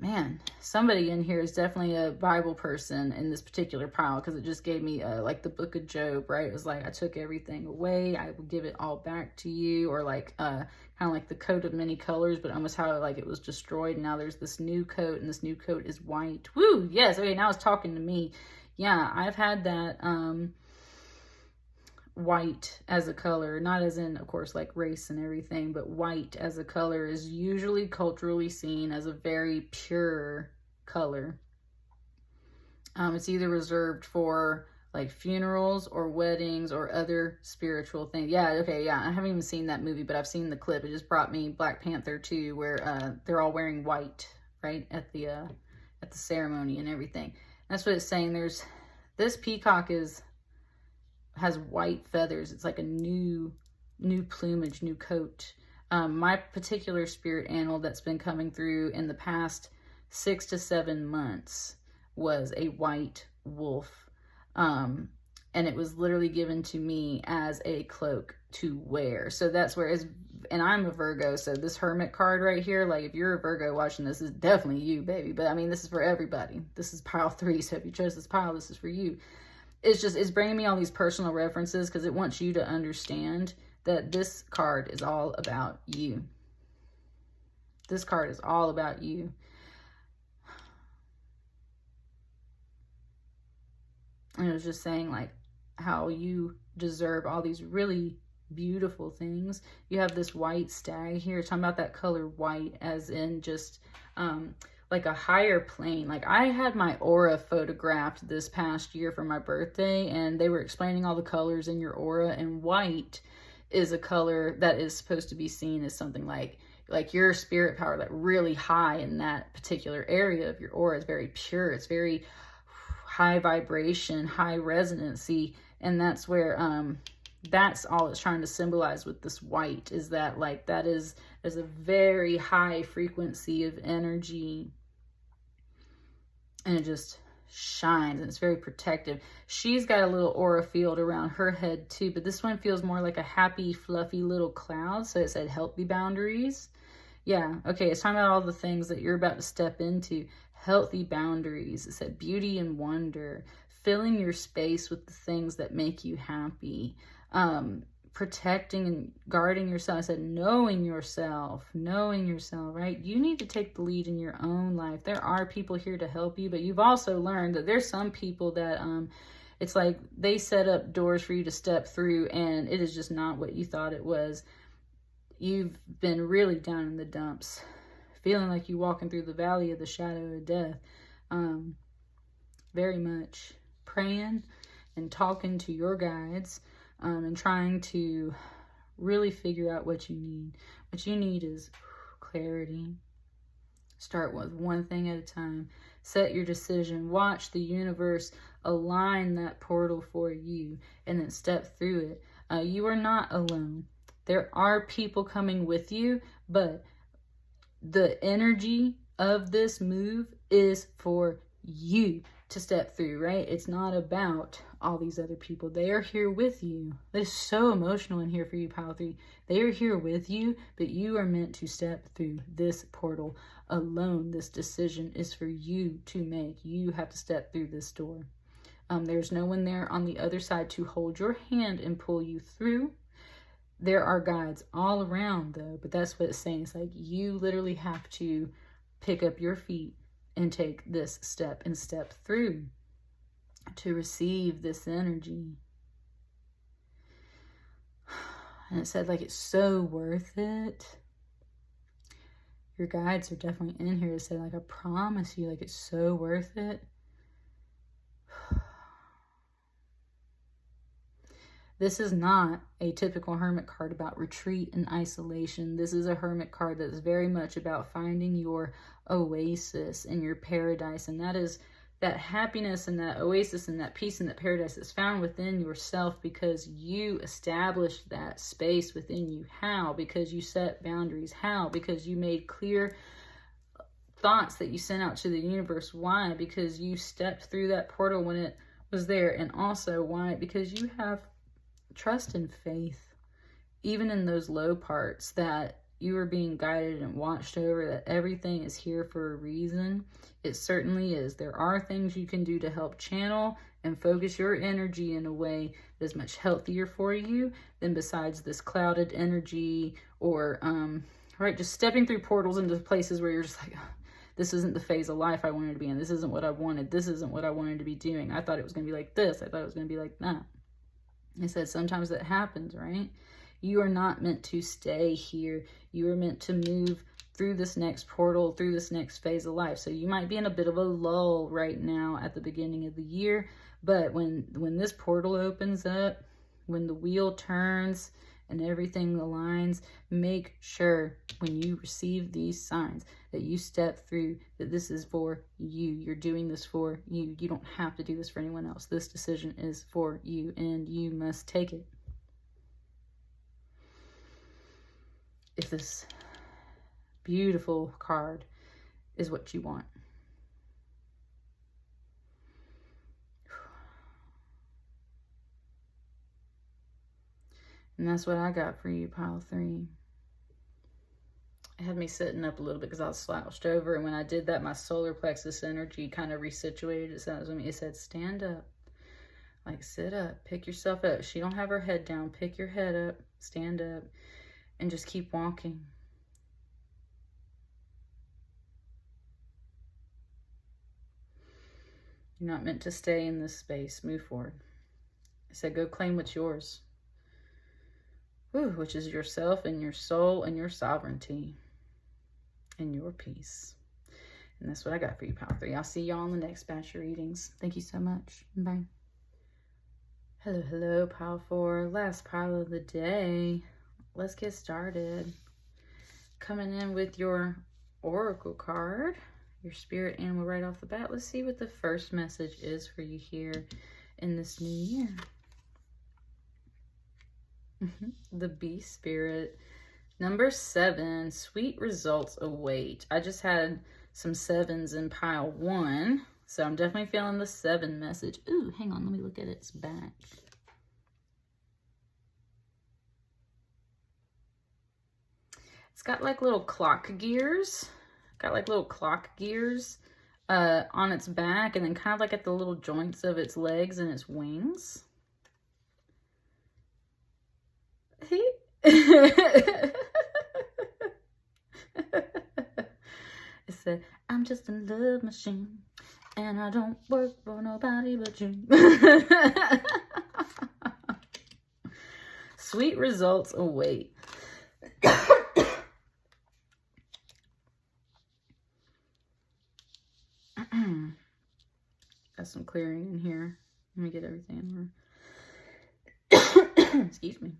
Man, somebody in here is definitely a Bible person in this particular pile, because it just gave me like the book of Job, right? It was like, I took everything away, I will give it all back to you, or like kind of like the coat of many colors, but almost how like it was destroyed, and now there's this new coat, and this new coat is white. Woo! Yes, okay, now it's talking to me. Yeah, I've had that white as a color, not as in, of course, like race and everything, but white as a color is usually culturally seen as a very pure color. It's either reserved for like funerals or weddings or other spiritual things. Yeah, okay, yeah. I haven't even seen that movie, but I've seen the clip. It just brought me Black Panther 2, where they're all wearing white, right, at the ceremony and everything. That's what it's saying. This peacock has white feathers. It's like a new plumage, new coat. My particular spirit animal that's been coming through in the past 6 to 7 months was a white wolf. And it was literally given to me as a cloak to wear. So that's where and I'm a Virgo, so this Hermit card right here, like if you're a Virgo watching this, is definitely you, baby. But I mean, this is for everybody. This is pile 3, so if you chose this pile, this is for you. It's bringing me all these personal references because it wants you to understand that this card is all about you. This card is all about you. And it was just saying like how you deserve all these really beautiful things. You have this white stag here. It's talking about that color white as in just like a higher plane. Like I had my aura photographed this past year for my birthday, and they were explaining all the colors in your aura, and white is a color that is supposed to be seen as something like your spirit power, like really high in that particular area of your aura. Is very pure. It's very high vibration, high resonancy, and that's where that's all it's trying to symbolize with this white, is that like there's a very high frequency of energy, and it just shines, and it's very protective. She's got a little aura field around her head too, but this one feels more like a happy, fluffy little cloud. So it said healthy boundaries. Yeah, okay, it's talking about all the things that you're about to step into. Healthy boundaries. It said beauty and wonder. Filling your space with the things that make you happy. Protecting and guarding yourself. I said knowing yourself, right? You need to take the lead in your own life. There are people here to help you, but you've also learned that there's some people that it's like they set up doors for you to step through, and it is just not what you thought it was. You've been really down in the dumps, feeling like you're walking through the valley of the shadow of death. Very much praying and talking to your guides, and trying to really figure out what you need. What you need is clarity. Start with one thing at a time. Set your decision. Watch the universe align that portal for you, and then step through it. You are not alone. There are people coming with you, but the energy of this move is for you to step through, right? It's not about all these other people. They are here with you. It's so emotional in here for you, Pile 3. They are here with you, but you are meant to step through this portal alone. This decision is for you to make. You have to step through this door. There's no one there on the other side to hold your hand and pull you through. There are guides all around though, but that's what it's saying. It's like you literally have to pick up your feet and take this step and step through to receive this energy. And it said like it's so worth it. Your guides are definitely in here to say like I promise you, like it's so worth it. This is not a typical hermit card about retreat and isolation. This is a hermit card that is very much about finding your oasis and your paradise. And that is that happiness and that oasis and that peace and that paradise is found within yourself because you established that space within you. How? Because you set boundaries. How? Because you made clear thoughts that you sent out to the universe. Why? Because you stepped through that portal when it was there. And also why? Because you have trust and faith, even in those low parts, that you are being guided and watched over, that everything is here for a reason. It certainly is. There are things you can do to help channel and focus your energy in a way that is much healthier for you than besides this clouded energy or, right, just stepping through portals into places where you're just like, this isn't the phase of life I wanted to be in. This isn't what I wanted. This isn't what I wanted to be doing. I thought it was going to be like this. I thought it was going to be like that. I said sometimes that happens, right? You are not meant to stay here. You are meant to move through this next portal, through this next phase of life. So you might be in a bit of a lull right now at the beginning of the year, but when this portal opens up, when the wheel turns and everything aligns, make sure when you receive these signs that you step through, that this is for you. You're doing this for you. You don't have to do this for anyone else. This decision is for you, and you must take it. If this beautiful card is what you want. And that's what I got for you, pile 3. It had me sitting up a little bit because I was slouched over, and when I did that, my solar plexus energy kind of resituated itself. It said, stand up. Like, sit up. Pick yourself up. She don't have her head down. Pick your head up. Stand up. And just keep walking. You're not meant to stay in this space. Move forward. I said, go claim what's yours. Ooh, which is yourself and your soul and your sovereignty and your peace. And that's what I got for you, pile 3. I'll see y'all in the next batch of readings. Thank you so much. Bye. Hello, hello, pile 4. Last pile of the day. Let's get started. Coming in with your oracle card, your spirit animal right off the bat. Let's see what the first message is for you here in this new year. The bee spirit. Number 7, sweet results await. I just had some 7s in pile 1, so I'm definitely feeling the 7 message. Ooh, hang on, let me look at its back. It's got like little clock gears. On its back, and then kind of like at the little joints of its legs and its wings. It said, I'm just a love machine, and I don't work for nobody but you. Sweet results await. Got some clearing in here. Let me get everything in order. Excuse me.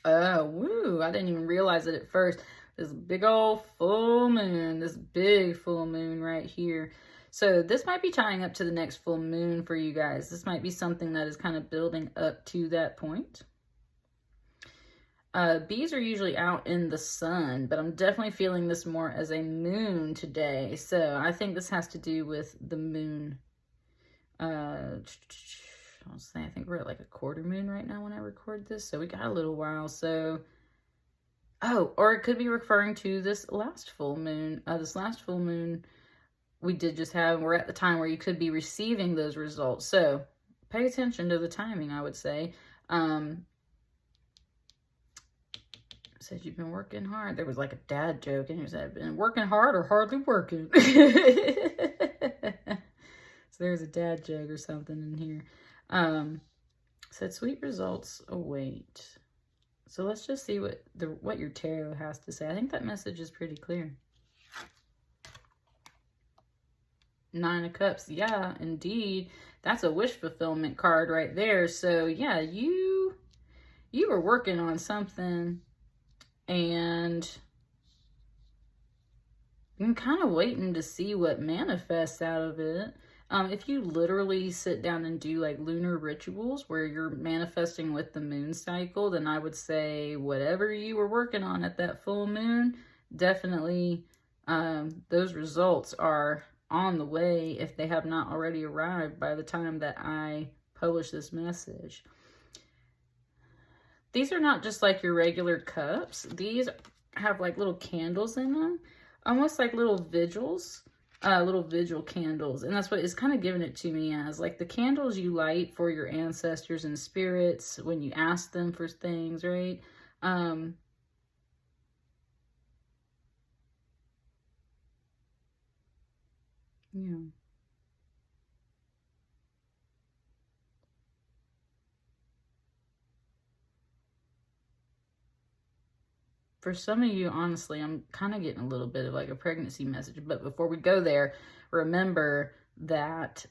Oh, woo. I didn't even realize it at first. This big old full moon. This big full moon right here. So this might be tying up to the next full moon for you guys. This might be something that is kind of building up to that point. Bees are usually out in the sun, but I'm definitely feeling this more as a moon today. So I think this has to do with the moon. I'll say, I think we're at like a quarter moon right now when I record this. So we got a little while. So, oh, or it could be referring to this last full moon. This last full moon we did just have, we're at the time where you could be receiving those results. So pay attention to the timing, I would say. Said you've been working hard. There was like a dad joke, and he said, been working hard or hardly working. So there's a dad joke or something in here. Said sweet results await. So let's just see what your tarot has to say. I think that message is pretty clear. 9 of Cups. Yeah, indeed. That's a wish fulfillment card right there. So yeah, you were working on something, and I'm kind of waiting to see what manifests out of it. If you literally sit down and do like lunar rituals where you're manifesting with the moon cycle, then I would say whatever you were working on at that full moon, definitely those results are on the way if they have not already arrived by the time that I publish this message. These are not just like your regular cups. These have like little candles in them, almost like little vigils, little vigil candles. And that's what it's kind of giving it to me as, like the candles you light for your ancestors and spirits when you ask them for things, right? Yeah. For some of you, honestly, I'm kind of getting a little bit of like a pregnancy message. But before we go there, remember that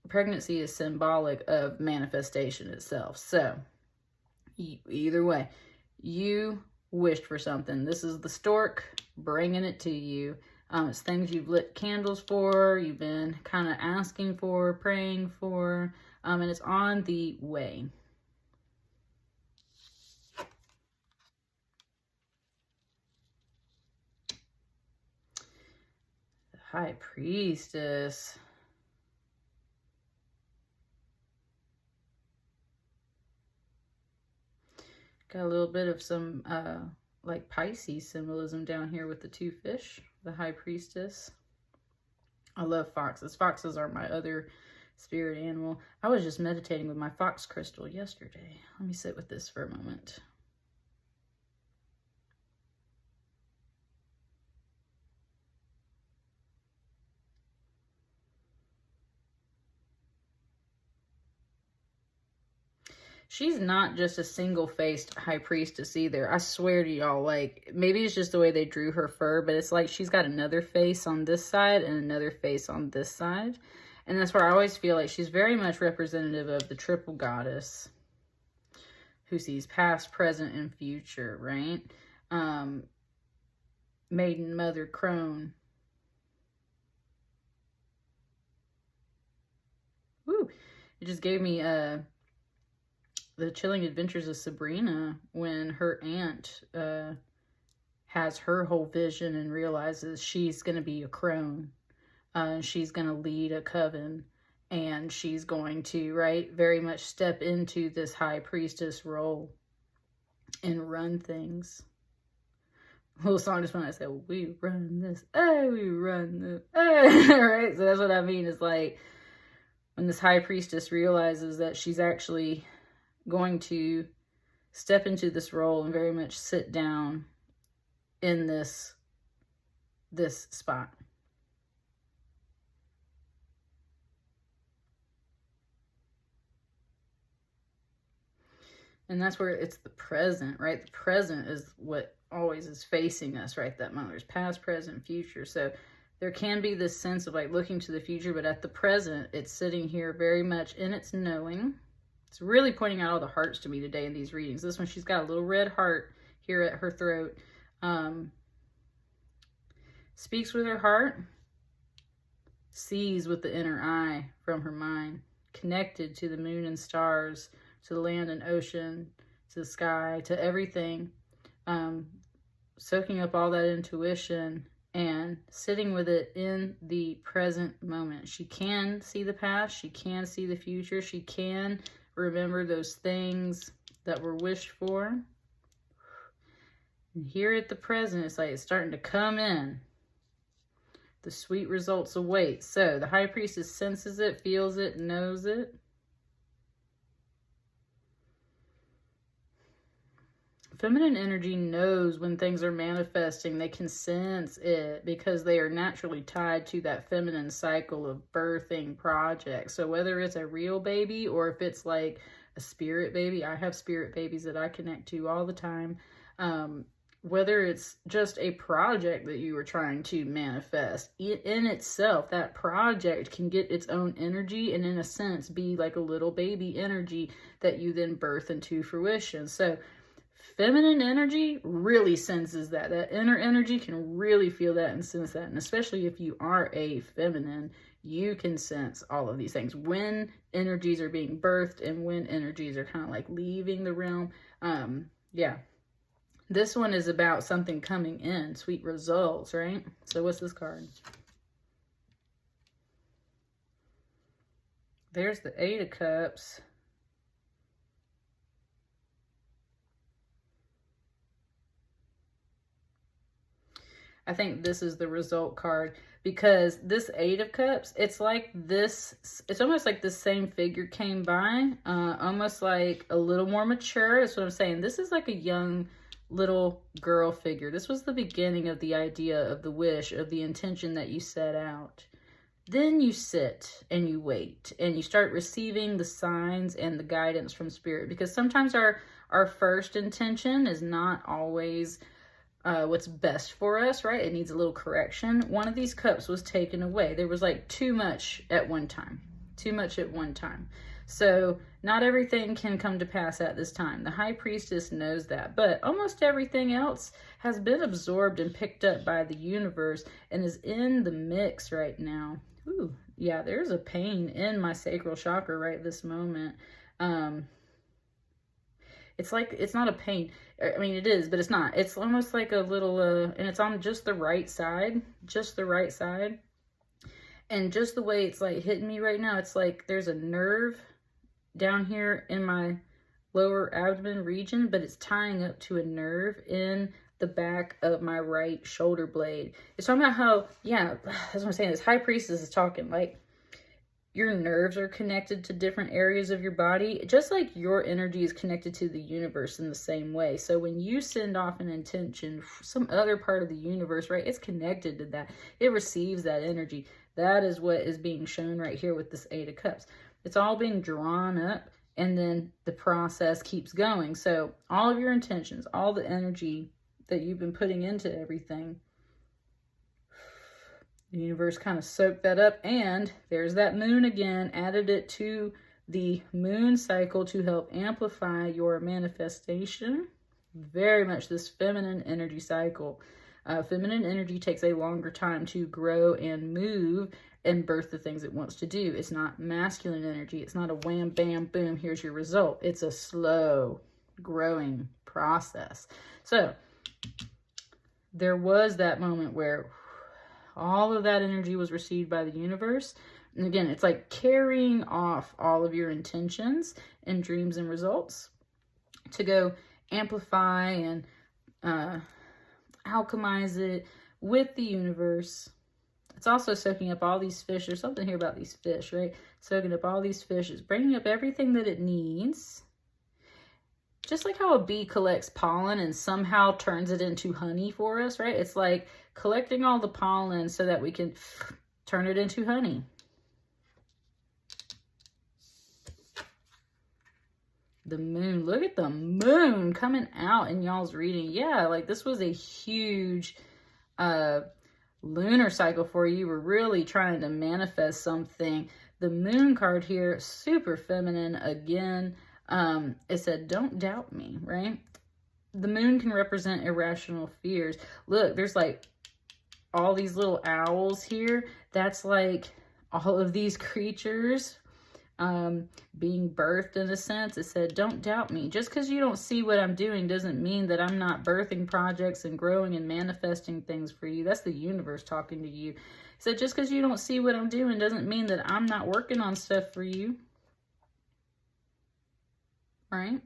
pregnancy is symbolic of manifestation itself. So either way, you wished for something. This is the stork bringing it to you. It's things you've lit candles for, you've been kind of asking for, praying for, and it's on the way. The High Priestess. Got a little bit of some like Pisces symbolism down here with the two fish, the High Priestess. I love foxes. Foxes are my other spirit animal. I was just meditating with my fox crystal yesterday. Let me sit with this for a moment. She's not just a single-faced high priestess either. I swear to y'all, like, maybe it's just the way they drew her fur, but it's like she's got another face on this side and another face on this side. And that's where I always feel like she's very much representative of the triple goddess who sees past, present, and future, right? Maiden, mother, crone. Woo! It just gave me the Chilling Adventures of Sabrina, when her aunt has her whole vision and realizes she's going to be a crone. She's going to lead a coven, and she's going to, right, very much step into this high priestess role and run things. The whole song just when I said, we run this, oh, we run this, oh, right? So that's what I mean, is like, when this high priestess realizes that she's actually going to step into this role and very much sit down in this spot. And that's where it's the present, right? The present is what always is facing us, right? That moment. There's past, present, future. So there can be this sense of like looking to the future, but at the present, it's sitting here very much in its knowing. It's really pointing out all the hearts to me today in these readings. This one, she's got a little red heart here at her throat. Speaks with her heart. Sees with the inner eye from her mind. Connected to the moon and stars, to the land and ocean, to the sky, to everything. Soaking up all that intuition and sitting with it in the present moment. She can see the past. She can see the future. She can remember those things that were wished for. And here at the present, it's like it's starting to come in. The sweet results await. So the high priestess senses it, feels it, knows it. Feminine energy knows when things are manifesting. They can sense it because they are naturally tied to that feminine cycle of birthing projects. So whether it's a real baby or if it's like a spirit baby, I have spirit babies that I connect to all the time. Whether it's just a project that you are trying to manifest, in itself, that project can get its own energy and in a sense be like a little baby energy that you then birth into fruition. So feminine energy really senses that. That inner energy can really feel that and sense that. And especially if you are a feminine, you can sense all of these things. When energies are being birthed and when energies are kind of like leaving the realm. Yeah. This one is about something coming in. Sweet results, right? So what's this card? There's the Eight of Cups. I think this is the result card because this Eight of Cups, it's like this, it's almost like the same figure came by, almost like a little more mature. That's what I'm saying. This is like a young little girl figure. This was the beginning of the idea of the wish, of the intention that you set out. Then you sit and you wait and you start receiving the signs and the guidance from spirit, because sometimes our first intention is not always what's best for us, right? It needs a little correction. One of these cups was taken away. There was like too much at one time. Too much at one time. So not everything can come to pass at this time. The high priestess knows that, but almost everything else has been absorbed and picked up by the universe and is in the mix right now. Ooh, yeah, there's a pain in my sacral chakra right this moment. It's like, it's not a pain. I mean, it is, but it's not. It's almost like a little, and it's on just the right side, just the right side. And just the way it's like hitting me right now, it's like there's a nerve down here in my lower abdomen region, but it's tying up to a nerve in the back of my right shoulder blade. It's talking about how, yeah, that's what I'm saying. This high priestess is talking like your nerves are connected to different areas of your body, just like your energy is connected to the universe in the same way. So when you send off an intention, some other part of the universe, right, it's connected to that. It receives that energy. That is what is being shown right here with this Eight of Cups. It's all being drawn up, and then the process keeps going. So all of your intentions, all the energy that you've been putting into everything, the universe kind of soaked that up, and there's that moon again, added it to the moon cycle to help amplify your manifestation. Very much this feminine energy cycle. Feminine energy takes a longer time to grow and move and birth the things it wants to do. It's not masculine energy. It's not a wham, bam, boom, here's your result. It's a slow growing process. So there was that moment where all of that energy was received by the universe. And again, it's like carrying off all of your intentions and dreams and results to go amplify and alchemize it with the universe. It's also soaking up all these fish. There's something here about these fish, right? Soaking up all these fish. It's bringing up everything that it needs. Just like how a bee collects pollen and somehow turns it into honey for us, right? It's like collecting all the pollen so that we can turn it into honey. The moon, look at the moon coming out in y'all's reading. Yeah, like this was a huge lunar cycle for you. You were really trying to manifest something. The moon card here, super feminine again. It said, don't doubt me, right? The moon can represent irrational fears. Look, there's like all these little owls here. That's like all of these creatures being birthed in a sense. It said, don't doubt me. Just because you don't see what I'm doing doesn't mean that I'm not birthing projects and growing and manifesting things for you. That's the universe talking to you. So just because you don't see what I'm doing doesn't mean that I'm not working on stuff for you. Right?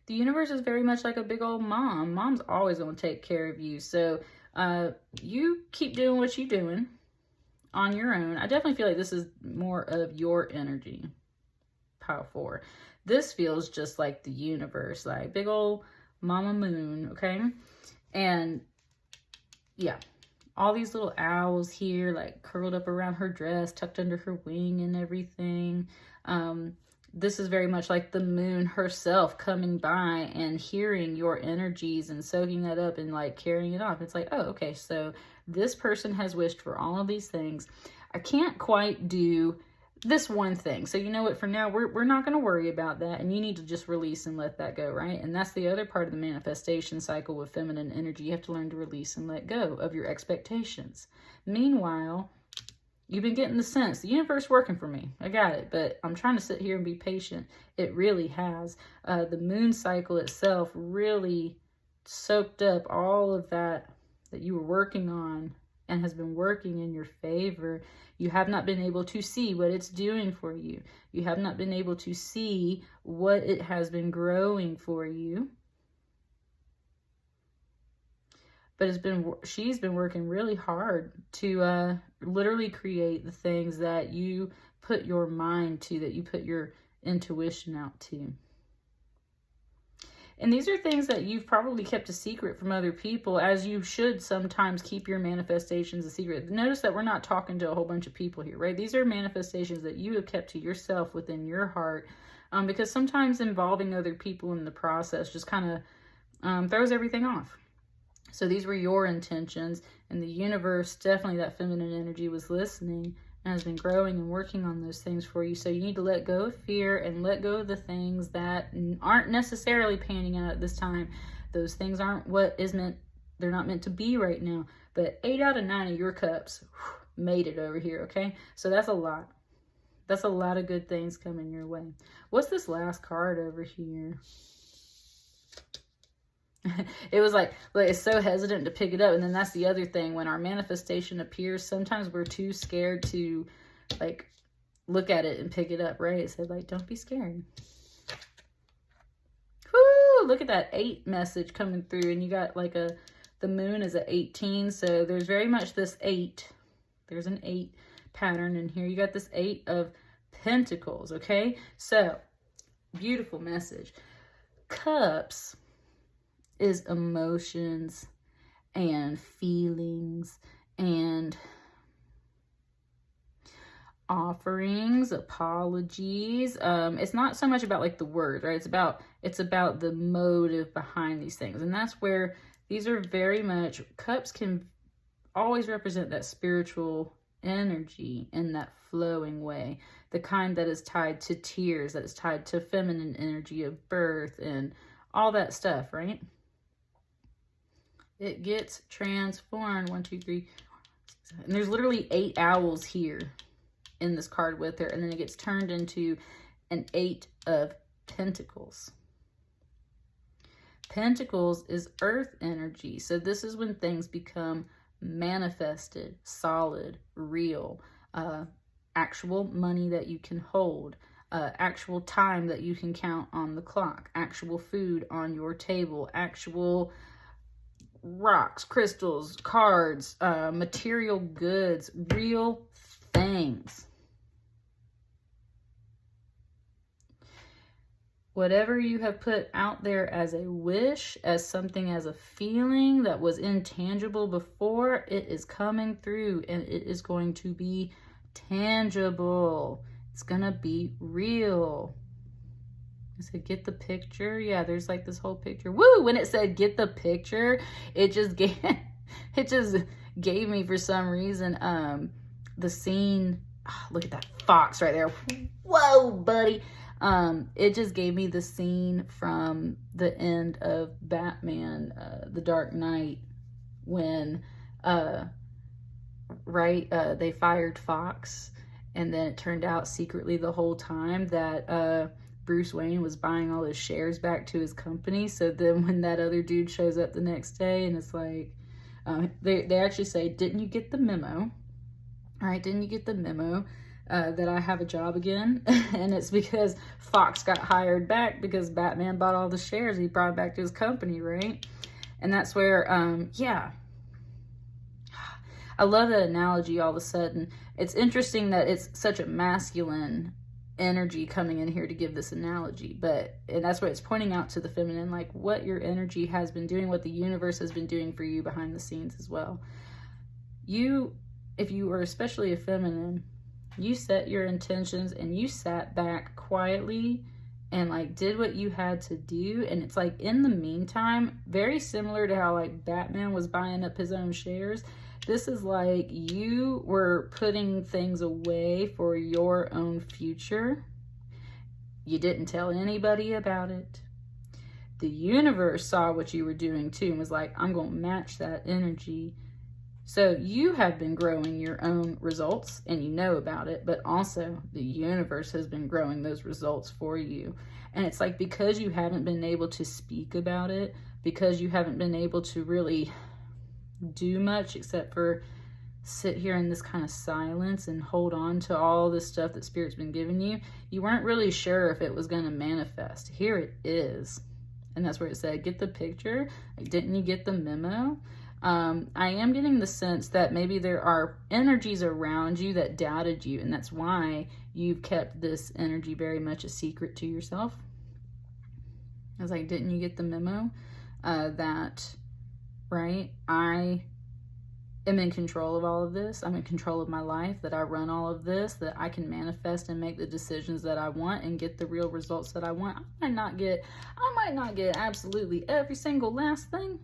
The universe is very much like a big old mom. Mom's always going to take care of you. So you keep doing what you're doing on your own. I definitely feel like this is more of your energy. Pile 4. This feels just like the universe, like big old mama moon, okay? And yeah, all these little owls here, like curled up around her dress, tucked under her wing and everything. This is very much like the moon herself coming by and hearing your energies and soaking that up and like carrying it off. It's like, oh, okay, so this person has wished for all of these things. I can't quite do this one thing. So you know what, for now, we're not going to worry about that. And you need to just release and let that go, right? And that's the other part of the manifestation cycle with feminine energy. You have to learn to release and let go of your expectations. Meanwhile, you've been getting the sense, the universe working for me. I got it, but I'm trying to sit here and be patient. It really has. The moon cycle itself really soaked up all of that you were working on and has been working in your favor. You have not been able to see what it's doing for you. You have not been able to see what it has been growing for you. But she's been working really hard to literally create the things that you put your mind to, that you put your intuition out to. And these are things that you've probably kept a secret from other people, as you should sometimes keep your manifestations a secret. Notice that we're not talking to a whole bunch of people here, right? These are manifestations that you have kept to yourself within your heart, because sometimes involving other people in the process just kind of throws everything off. So these were your intentions, and the universe, definitely that feminine energy, was listening and has been growing and working on those things for you. So you need to let go of fear and let go of the things that aren't necessarily panning out at this time. Those things aren't what is meant, they're not meant to be right now. But 8 out of 9 of your cups made it over here, okay? So that's a lot. That's a lot of good things coming your way. What's this last card over here? It was like it's so hesitant to pick it up. And then that's the other thing. When our manifestation appears, sometimes we're too scared to like look at it and pick it up, right? It said like, don't be scared. Woo! Look at that 8 message coming through. And you got like the moon is at 18. So there's very much this 8. There's an 8 pattern in here. You got this 8 of Pentacles, okay? So, beautiful message. Cups is emotions and feelings and offerings, apologies. It's not so much about like the word, right? It's about the motive behind these things. And that's where these are very much, cups can always represent that spiritual energy in that flowing way, the kind that is tied to tears, that is tied to feminine energy of birth and all that stuff, right? It gets transformed. 1, 2, 3, 4, 5, 6, 7. And there's literally 8 owls here in this card with her. And then it gets turned into an 8 of Pentacles. Pentacles is earth energy. So this is when things become manifested, solid, real, actual money that you can hold, actual time that you can count on the clock, actual food on your table, actual rocks, crystals, cards, material goods, real things. Whatever you have put out there as a wish, as something, as a feeling that was intangible before, it is coming through and it is going to be tangible. It's gonna be real. I said, get the picture. Yeah, there's like this whole picture. Woo! When it said get the picture, it just gave me for some reason the scene. Oh, look at that fox right there. Whoa, buddy. It just gave me the scene from the end of Batman, The Dark Knight, when they fired Fox, and then it turned out secretly the whole time that Bruce Wayne was buying all his shares back to his company. So then when that other dude shows up the next day, and it's like, they actually say, didn't you get the memo? All right, didn't you get the memo that I have a job again? And it's because Fox got hired back because Batman bought all the shares he brought back to his company, right? And that's where, yeah. I love that analogy all of a sudden. It's interesting that it's such a masculine energy coming in here to give this analogy, and that's what it's pointing out to the feminine, like what your energy has been doing, what the universe has been doing for you behind the scenes as well. You, if you were especially a feminine, you set your intentions and you sat back quietly and like did what you had to do. And it's like in the meantime, very similar to how like Batman was buying up his own shares. This is like you were putting things away for your own future. You didn't tell anybody about it. The universe saw what you were doing too and was like, I'm going to match that energy. So you have been growing your own results and you know about it, but also the universe has been growing those results for you. And it's like, because you haven't been able to speak about it, because you haven't been able to really do much except for sit here in this kind of silence and hold on to all this stuff that Spirit's been giving you, you weren't really sure if it was going to manifest. Here it is. And that's where it said, get the picture. Like, didn't you get the memo? I am getting the sense that maybe there are energies around you that doubted you, and that's why you've kept this energy very much a secret to yourself. I was like, didn't you get the memo that, right, I am in control of all of this. I'm in control of my life, that I run all of this, that I can manifest and make the decisions that I want and get the real results that I want. I might not get absolutely every single last thing.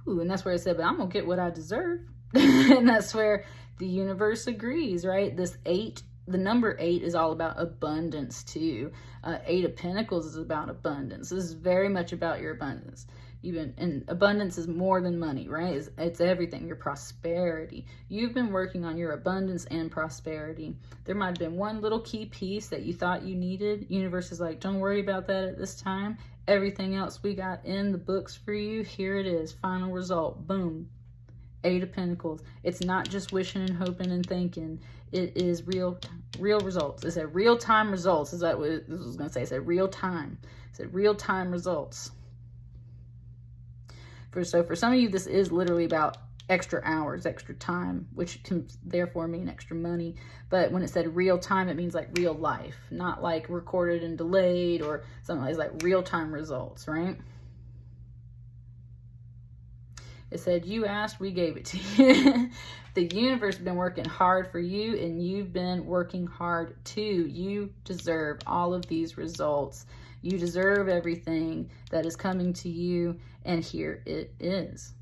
Ooh, and that's where I said, but I'm gonna get what I deserve. And that's where the universe agrees, right? This 8, the number 8 is all about abundance too. 8 of Pentacles is about abundance. This is very much about your abundance. And abundance is more than money, right? It's everything, your prosperity. You've been working on your abundance and prosperity. There might have been one little key piece that you thought you needed. Universe is like, don't worry about that at this time. Everything else we got in the books for you, here it is, final result, boom. 8 of Pentacles. It's not just wishing and hoping and thinking. It is real results. It said real-time results. Is that what this was going to say? It said real-time. It said real-time results. So for some of you, this is literally about extra hours, extra time, which can therefore mean extra money. But when it said real time, it means like real life, not like recorded and delayed or something. It's like real time results, right? It said, you asked, we gave it to you. The universe has been working hard for you, and you've been working hard too. You deserve all of these results. You deserve everything that is coming to you, and here it is.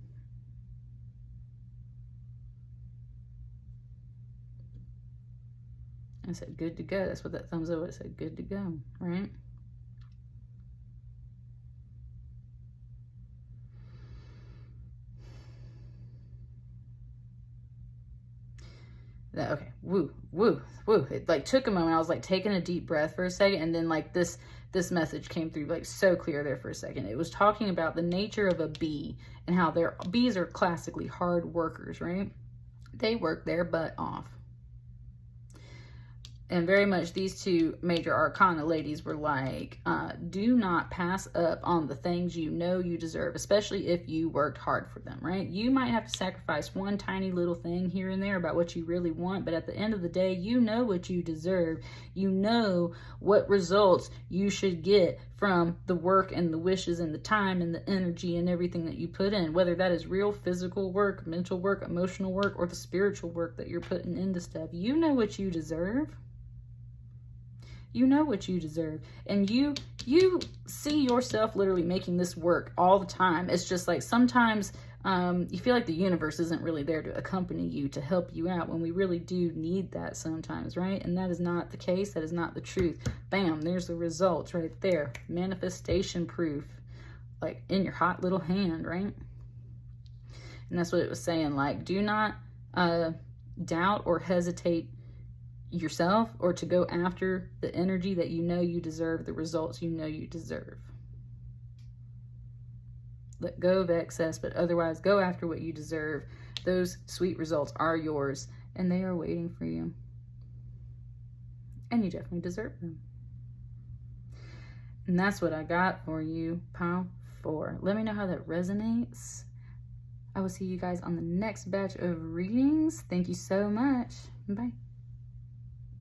I said, good to go. That's what that thumbs up said, good to go, right? Okay, woo. It like took a moment. I was like taking a deep breath for a second, and then like this message came through like so clear there for a second. It was talking about the nature of a bee and how bees are classically hard workers, right? They work their butt off. And very much these 2 major arcana ladies were like, do not pass up on the things you know you deserve, especially if you worked hard for them, right? You might have to sacrifice one tiny little thing here and there about what you really want, but at the end of the day, you know what you deserve. You know what results you should get from the work and the wishes and the time and the energy and everything that you put in, whether that is real physical work, mental work, emotional work, or the spiritual work that you're putting into stuff. You know what you deserve. You know what you deserve, and you see yourself literally making this work all the time. It's just like sometimes you feel like the universe isn't really there to accompany you, to help you out, when we really do need that sometimes, right? And that is not the case. That is not the truth. Bam, there's the results right there. Manifestation proof, like in your hot little hand, right? And that's what it was saying, like, do not doubt or hesitate yourself, or to go after the energy that you know you deserve, the results you know you deserve. Let go of excess, but otherwise go after what you deserve. Those sweet results are yours, and they are waiting for you. And you definitely deserve them. And that's what I got for you, Pile 4. Let me know how that resonates. I will see you guys on the next batch of readings. Thank you so much. Bye.